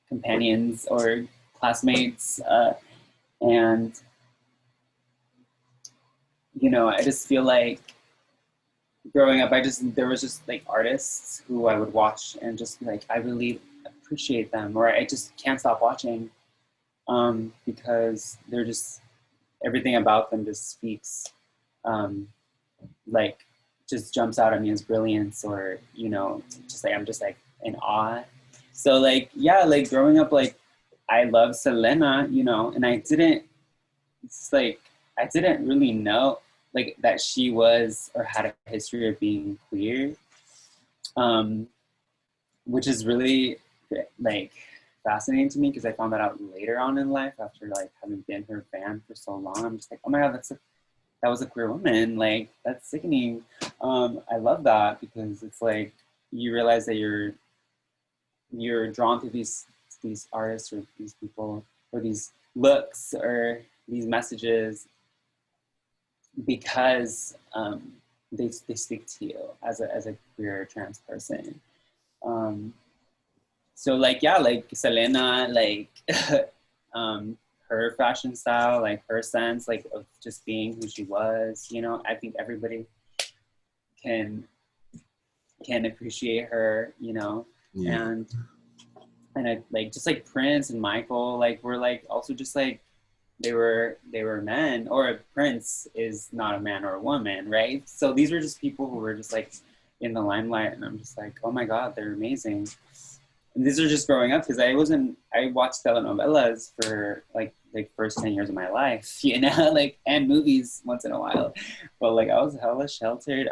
companions or classmates, and I just feel like growing up, there was just artists who I would watch and just be I really appreciate them, or I just can't stop watching, because they're just, everything about them just speaks, just jumps out at me as brilliance, or just I'm just in awe. So growing up, I love Selena, and I didn't really know that she was or had a history of being queer, which is really fascinating to me, because I found that out later on in life after having been her fan for so long. I'm just oh my god, that was a queer woman. That's sickening. I love that, because it's you realize that you're drawn to these artists or these people or these looks or these messages because they speak to you as a queer trans person. So Selena, her fashion style, her sense of just being who she was, I think everybody can appreciate her, Yeah. and I just Prince and Michael, were also just they were men, or Prince is not a man or a woman, right? So these were just people who were just in the limelight, and I'm just oh my god, they're amazing. And these are just growing up, because I watched telenovelas for first 10 years of my life, and movies once in a while, but I was hella sheltered.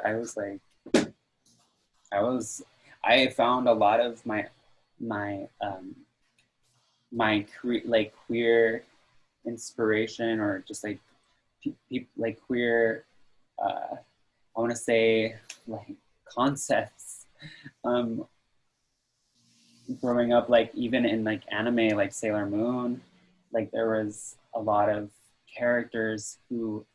I found a lot of my queer inspiration, or just queer, I want to say concepts, growing up, even in anime, Sailor Moon, there was a lot of characters who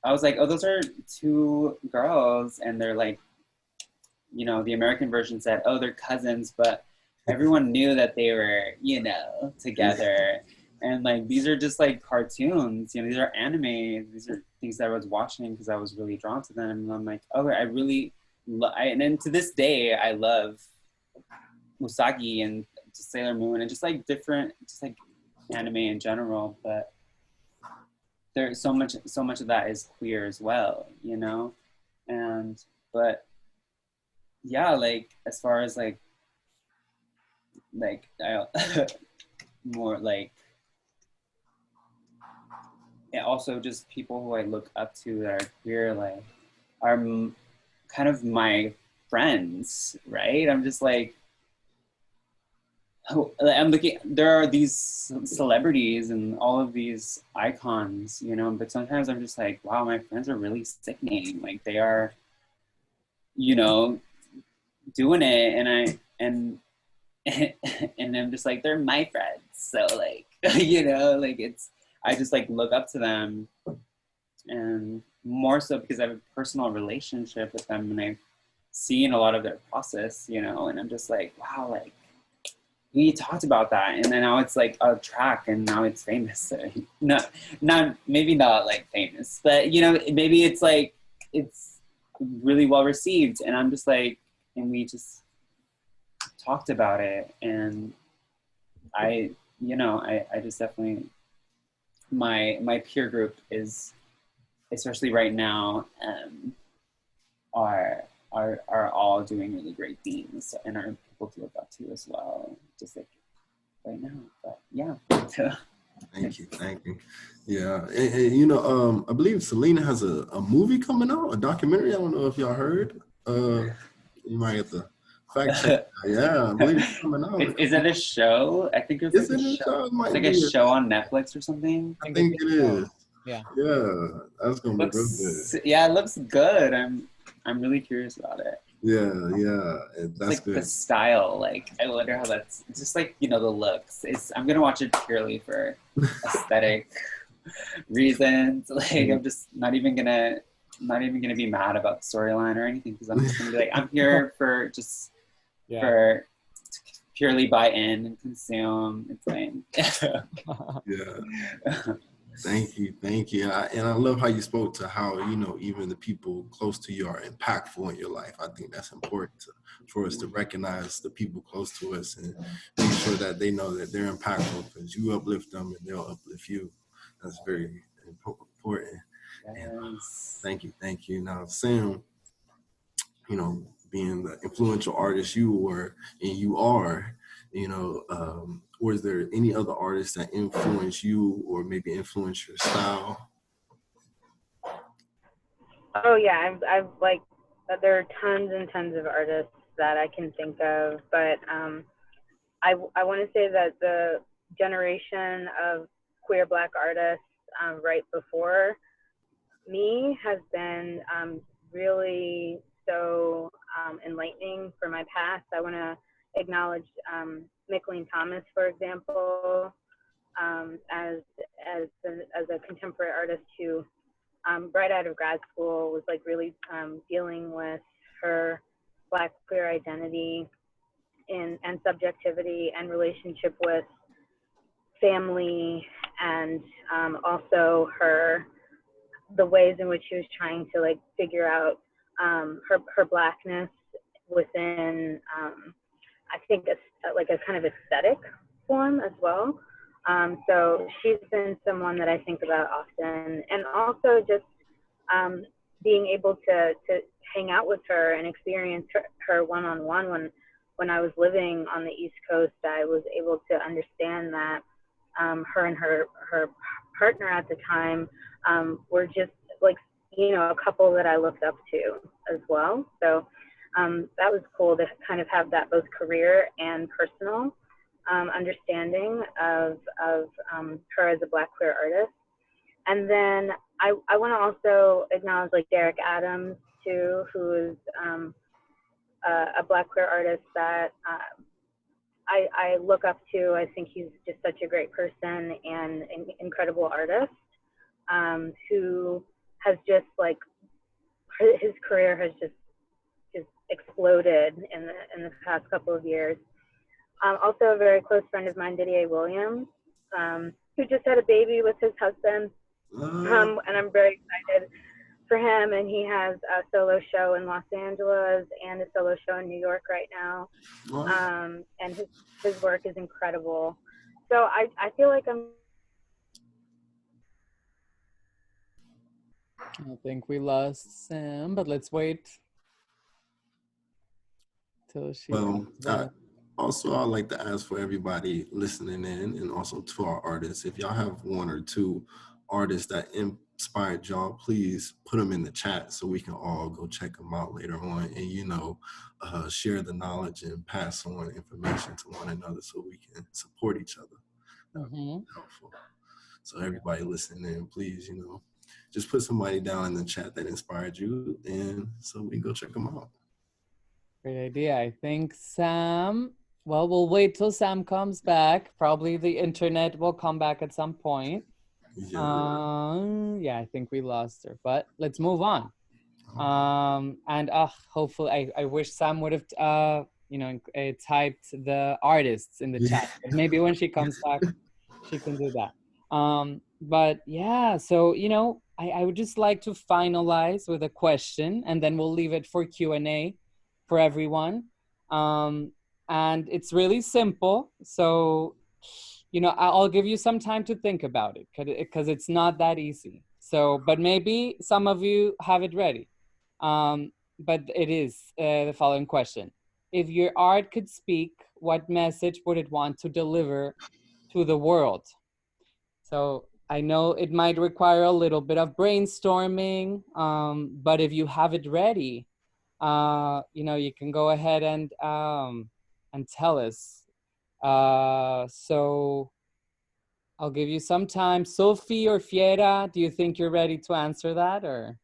I was oh, those are two girls, and they're the American version said, oh, they're cousins, but everyone knew that they were, together. And these are just cartoons, these are anime, these are things that I was watching because I was really drawn to them. And I'm oh, I really, and then to this day, I love Usagi and just Sailor Moon and just different, just anime in general. But there's so much of that is queer as well, and but yeah, as far as I more like, and also just people who I look up to that are queer, like, are kind of my friends, right? I'm just like, I'm looking, there are these celebrities and all of these icons, you know, but sometimes I'm just like, wow, my friends are really sickening. Like they are, you know, doing it, and and I'm just like, they're my friends. So like, you know, like I just like look up to them, and more so because I have a personal relationship with them and I've seen a lot of their process, you know, and I'm just like, wow, like we talked about that, and then now it's like a track, and now it's famous. So, not maybe not like famous, but you know, maybe it's like it's really well received, and I'm just like, and we just talked about it, and I, you know, I just definitely my peer group is, especially right now, are all doing really great things and are people to look up to as well, just like right now. But yeah. Thank you. Yeah, and you know, I believe Selena has a movie coming out, a documentary. I don't know if y'all heard. You might have to fact check. Yeah, I believe it's coming out. Is it a show? I think it's like a show. It's like a show on Netflix or something. I think it is. Yeah. Yeah, that's gonna be real good. Yeah, it looks good. I'm really curious about it. Yeah, that's like good. The style, like I wonder how that's just like, you know, the looks. I'm gonna watch it purely for aesthetic reasons. Like I'm just not even gonna be mad about the storyline or anything, because I'm just gonna be like, I'm here for just for purely buy in and consume. It's fine. Yeah. Thank you. And I love how you spoke to how, you know, even the people close to you are impactful in your life. I think that's important for us to recognize the people close to us and make sure that they know that they're impactful, because you uplift them and they'll uplift you. That's very important. Yes. And, thank you. Now, Sam, you know, being the influential artist you were and you are, you know, or is there any other artists that influence you or maybe influence your style? Oh yeah, I've like, there are tons and tons of artists that I can think of, but I want to say that the generation of queer Black artists right before me has been really so enlightening for my past. I want to acknowledge Micheline Thomas, for example, as a contemporary artist who, right out of grad school, was like really dealing with her Black queer identity and subjectivity and relationship with family, and also the ways in which she was trying to like figure out her Blackness within I think like a kind of aesthetic form as well. So she's been someone that I think about often, and also just being able to hang out with her and experience her one-on-one. When I was living on the East Coast, I was able to understand that her and her partner at the time were just like, you know, a couple that I looked up to as well. So that was cool to kind of have that both career and personal understanding of her as a Black queer artist. And then I want to also acknowledge like Derek Adams too, who is a Black queer artist that I look up to. I think he's just such a great person and an incredible artist who has just like, his career has just exploded in the past couple of years. Also a very close friend of mine, Didier Williams, who just had a baby with his husband. And I'm very excited for him. And he has a solo show in Los Angeles and a solo show in New York right now. And his work is incredible. So I feel like I think we lost Sam, but let's wait till she comes back. Also, I'd like to ask for everybody listening in and also to our artists, if y'all have one or two artists that inspired y'all, please put them in the chat so we can all go check them out later on and, share the knowledge and pass on information to one another so we can support each other. That would be helpful. So everybody listening in, please, just put somebody down in the chat that inspired you and so we can go check them out. Great idea. I think Sam, well, we'll wait till Sam comes back. Probably the internet will come back at some point. Yeah, I think we lost her, but let's move on. And hopefully, I wish Sam would have, typed the artists in the chat. Maybe when she comes back, she can do that. But yeah, so, I would just like to finalize with a question, and then we'll leave it for Q&A for everyone. And it's really simple. So, I'll give you some time to think about it because it's not that easy. So, but maybe some of you have it ready. But it is the following question. If your art could speak, what message would it want to deliver to the world? So I know it might require a little bit of brainstorming, but if you have it ready, you can go ahead and tell us. So I'll give you some time. Sophie or Fiera, do you think you're ready to answer that, or?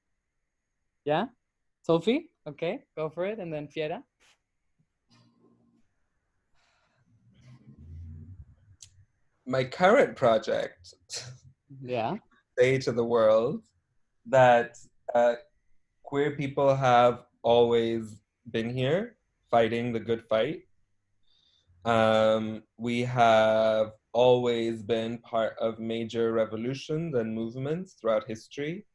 Yeah? Sophie? Okay, go for it. And then Fiera? My current project, say to the world that queer people have always been here fighting the good fight. We have always been part of major revolutions and movements throughout history.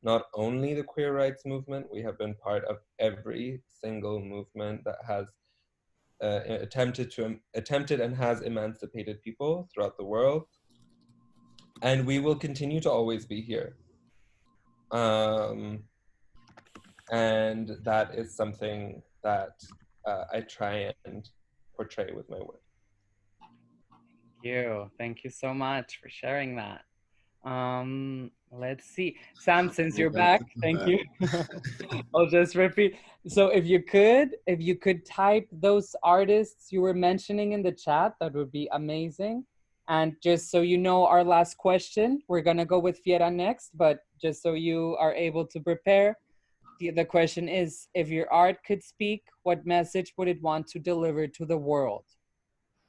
Not only the queer rights movement, we have been part of every single movement that has attempted and has emancipated people throughout the world. And we will continue to always be here. And that is something that I try and portray with my work. Thank you so much for sharing that. Let's see, Sam, since you're back, thank you. I'll just repeat. So if you could type those artists you were mentioning in the chat, that would be amazing. And just so you know, our last question, we're gonna go with Fiera next, but just so you are able to prepare, the question is, if your art could speak, what message would it want to deliver to the world?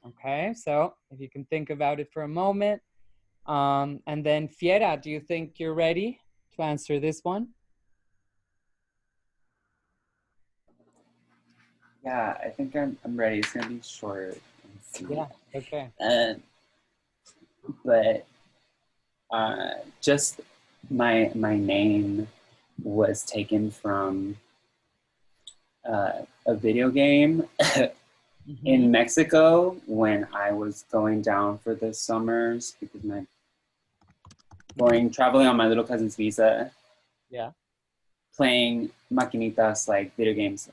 Okay, so if you can think about it for a moment. And then Fiera, do you think you're ready to answer this one? Yeah, I think I'm ready. It's gonna be short. Yeah, okay. But just my name was taken from a video game in Mexico when I was going down for the summers because traveling on my little cousin's visa. Yeah. Playing maquinitas, like video games,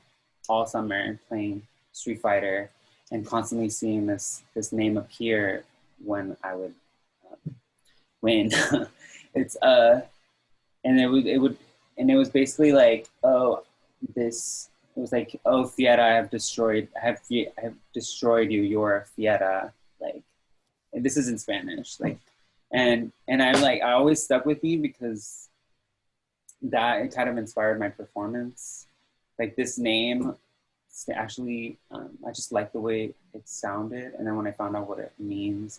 all summer, playing Street Fighter, and constantly seeing this name appear when I would win. It's and it was basically like, oh, this. It was like, oh, Fiera, I have destroyed you. You're a Fiera. Like, and this is in Spanish. Like, and I'm like, I always stuck with me because that it kind of inspired my performance. Like this name, actually, I just liked the way it sounded, and then when I found out what it means,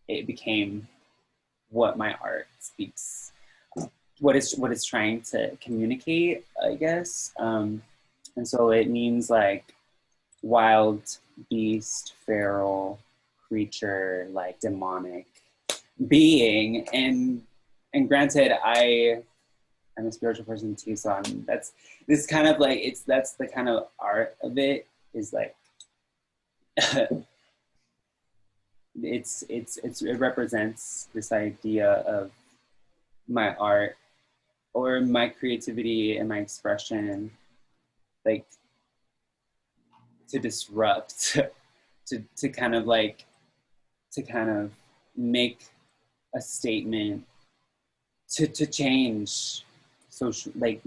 it became what my art speaks, what it's trying to communicate, I guess. And so it means like wild beast, feral creature, like demonic being. And granted, I'm a spiritual person too, so that's kind of like that's the kind of art of it is like it represents this idea of my art or my creativity and my expression, like to disrupt, to kind of like, to kind of make a statement, to change social, like,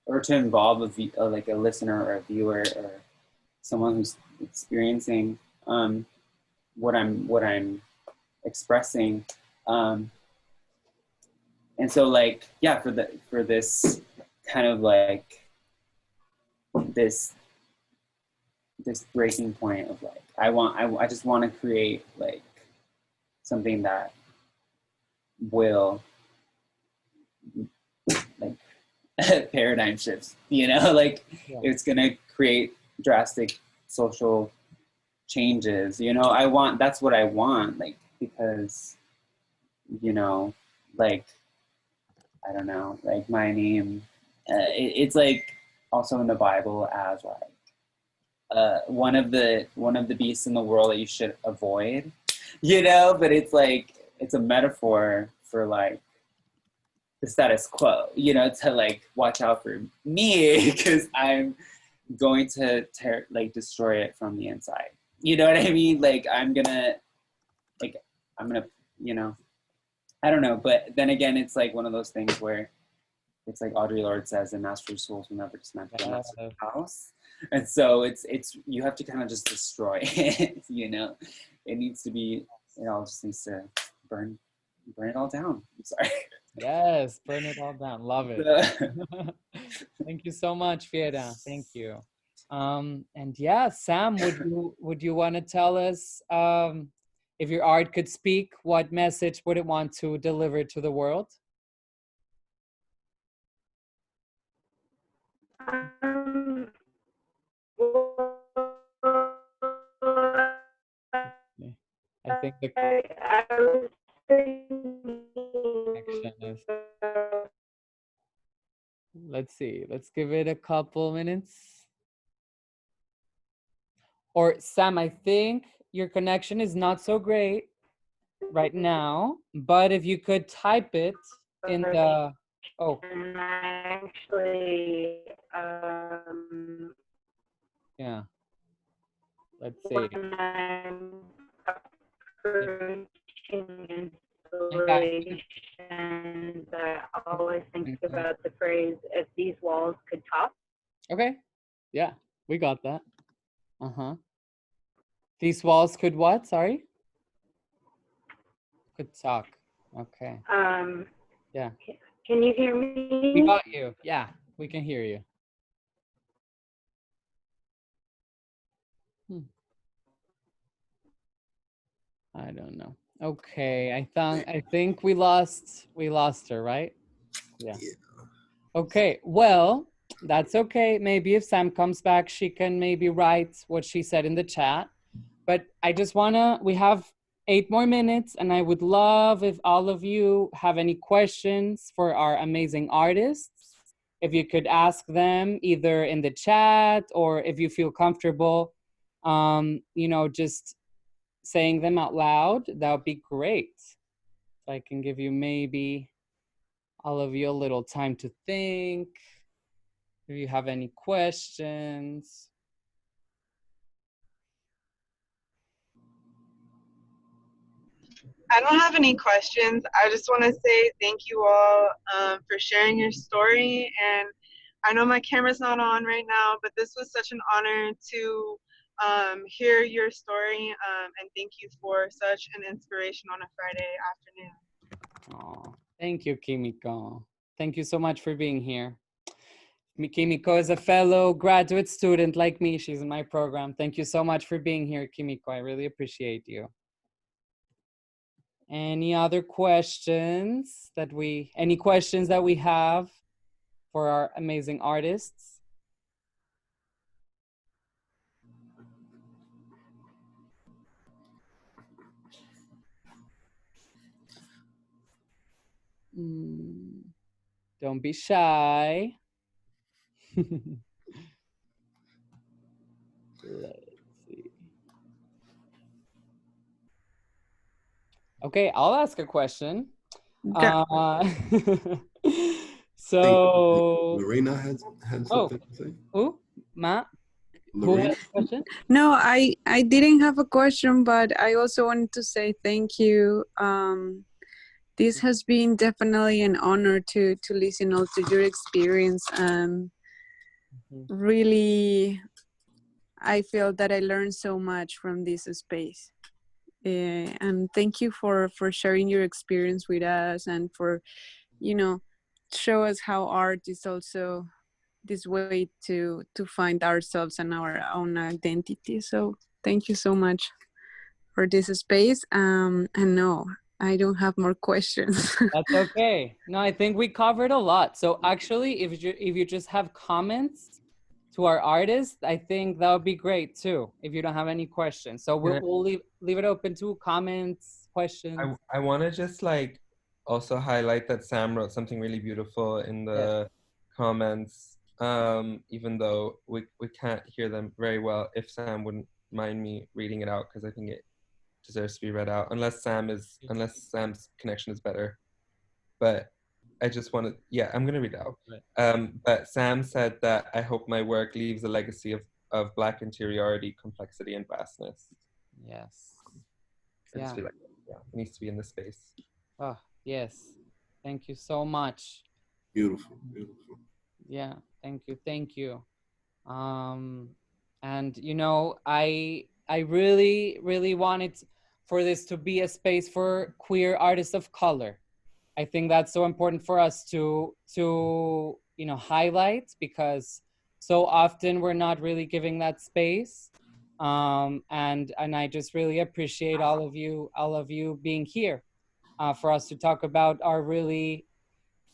or to involve like a listener or a viewer or someone who's experiencing what I'm expressing. And so like, yeah, for this kind of like this breaking point of like, I just want to create like something that will like paradigm shifts, you know, like Yeah. it's gonna create drastic social changes, you know. That's what I want, like, because, you know, like, I don't know, like my name, it's like also in the Bible as like one of the beasts in the world that you should avoid, you know, but it's like, it's a metaphor for like the status quo, you know, to like watch out for me because I'm going to destroy it from the inside. You know what I mean? Like I'm gonna, you know, I don't know. But then again, it's like one of those things where it's like Audre Lorde says, the master's tools will never dismantle the master's house. And so it's you have to kind of just destroy it, you know. It needs to be, it all just needs to burn it all down. I'm sorry. Yes, burn it all down. Love it. Thank you so much, Fiera. Thank you. And yeah, Sam, would you want to tell us, if your art could speak, what message would it want to deliver to the world? I think the connection is. Let's see. Let's give it a couple minutes. Or Sam, I think your connection is not so great right now, but if you could type it in the, oh. And I actually, Yeah. Let's see. when I'm approaching installations, I always think about the phrase, if these walls could talk. Okay. Yeah, we got that. Uh-huh. These walls could what? Sorry? Could talk. Okay. Yeah. Can you hear me? We got you. Yeah, we can hear you. I don't know. Okay, I think we lost her, right? Yeah. Okay, well, that's okay. Maybe if Sam comes back, she can maybe write what she said in the chat. But I just we have 8 more minutes, and I would love if all of you have any questions for our amazing artists. If you could ask them either in the chat, or if you feel comfortable, you know, just saying them out loud, that would be great. So I can give you maybe all of you a little time to think. If you have any questions. I don't have any questions. I just want to say thank you all for sharing your story. And I know my camera's not on right now, but this was such an honor to hear your story. And thank you for such an inspiration on a Friday afternoon. Oh, thank you, Kimiko. Thank you so much for being here. Kimiko is a fellow graduate student like me. She's in my program. Thank you so much for being here, Kimiko. I really appreciate you. Any other questions that we have for our amazing artists? Don't be shy. Let's see. Okay, I'll ask a question. So Marina had something to say. Who? Matt? Who Lorraine? has a question? No, I didn't have a question, but I also wanted to say thank you. This has been definitely an honor to listen all to your experience, and really I feel that I learned so much from this space. And thank you for sharing your experience with us, and for, you know, show us how art is also this way to find ourselves and our own identity. So thank you so much for this space. And no, I don't have more questions. That's okay. No, I think we covered a lot. So actually, if you just have comments to our artists, I think that would be great too, if you don't have any questions. So we'll leave it open to comments, questions. I want to just like also highlight that Sam wrote something really beautiful in the comments, even though we can't hear them very well. If Sam wouldn't mind me reading it out, because I think it deserves to be read out, unless Sam's connection is better. But I just want to, yeah, I'm going to read it out. But Sam said that I hope my work leaves a legacy of Black interiority, complexity, and vastness. Yes. I just feel like, yeah, it needs to be in this space. Oh, yes. Thank you so much. Beautiful, beautiful. Yeah, thank you. And you know, I really wanted for this to be a space for queer artists of color. I think that's so important for us to you know, highlight, because so often we're not really giving that space. And I just really appreciate all of you being here for us to talk about our really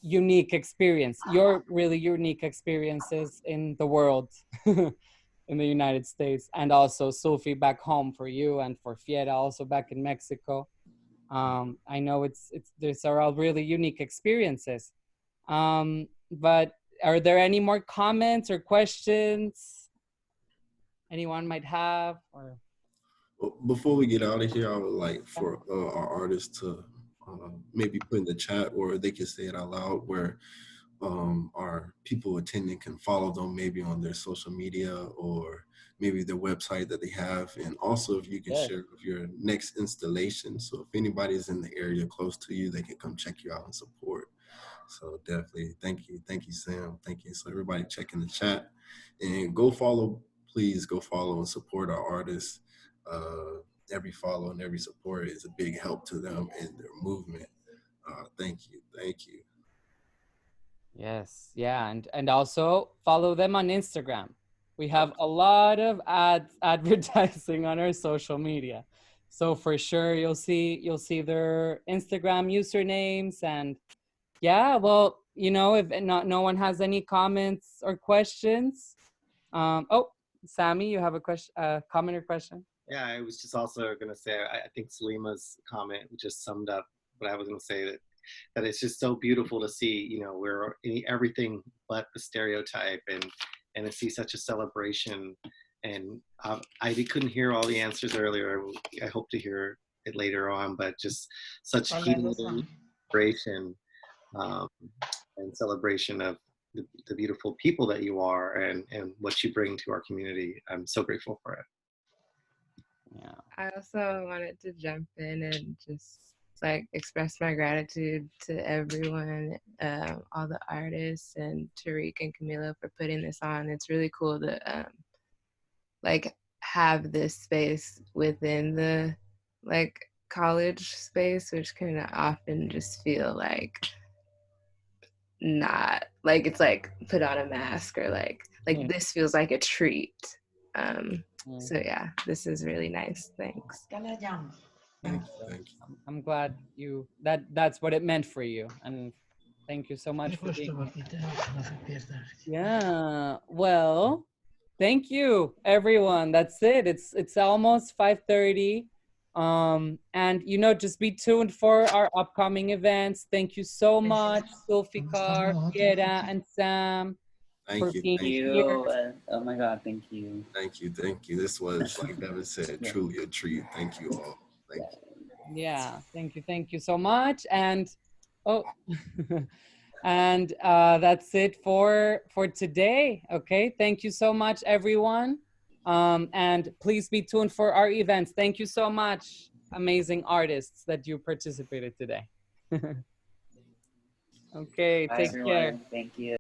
unique experience, your really unique experiences in the world, in the United States, and also Zulfi back home for you, and for Fiera also back in Mexico. I know these are all really unique experiences. But are there any more comments or questions anyone might have? Or Well, before we get out of here, I would like for our artists to maybe put in the chat, or they can say it out loud, where our people attending can follow them maybe on their social media, or maybe their website that they have. And also if you can share your next installation. So if anybody's in the area close to you, they can come check you out and support. So definitely, thank you, Sam, thank you. So everybody check in the chat and go follow, please go follow and support our artists. Every follow and every support is a big help to them and their movement. Thank you. yes, yeah, and also follow them on Instagram. We have a lot of advertising on our social media, so for sure you'll see their Instagram usernames. And yeah, well, you know, if no one has any comments or questions, oh, Sammy, you have a question, comment or question? Yeah, I was just also going to say, I think Salima's comment just summed up what I was going to say, that it's just so beautiful to see, you know, we're everything but the stereotype, and to see such a celebration. And I couldn't hear all the answers earlier. I hope to hear it later on, but just such healing celebration, and celebration of the beautiful people that you are, and what you bring to our community. I'm so grateful for it. Yeah. I also wanted to jump in and just like express my gratitude to everyone, all the artists, and Tariq and Camila for putting this on. It's really cool to like have this space within the like college space, which can often just feel like not like it's like put on a mask, or like this feels like a treat. So yeah, this is really nice. Thanks. Thank you. I'm glad that's what it meant for you, and thank you so much for being here. Yeah, well, thank you everyone. That's it. It's almost 5:30. And you know, just be tuned for our upcoming events. Thank you so much, Zulfikar, Fiera, and Sam. Thank you. Oh my God, thank you. Thank you. This was, like Devin said, truly a treat. Thank you all. Thank you. Yeah, thank you so much. And and that's it for today. Okay, thank you so much, everyone. And please be tuned for our events. Thank you so much, amazing artists that you participated today. Okay, Bye, take everyone. care. Thank you.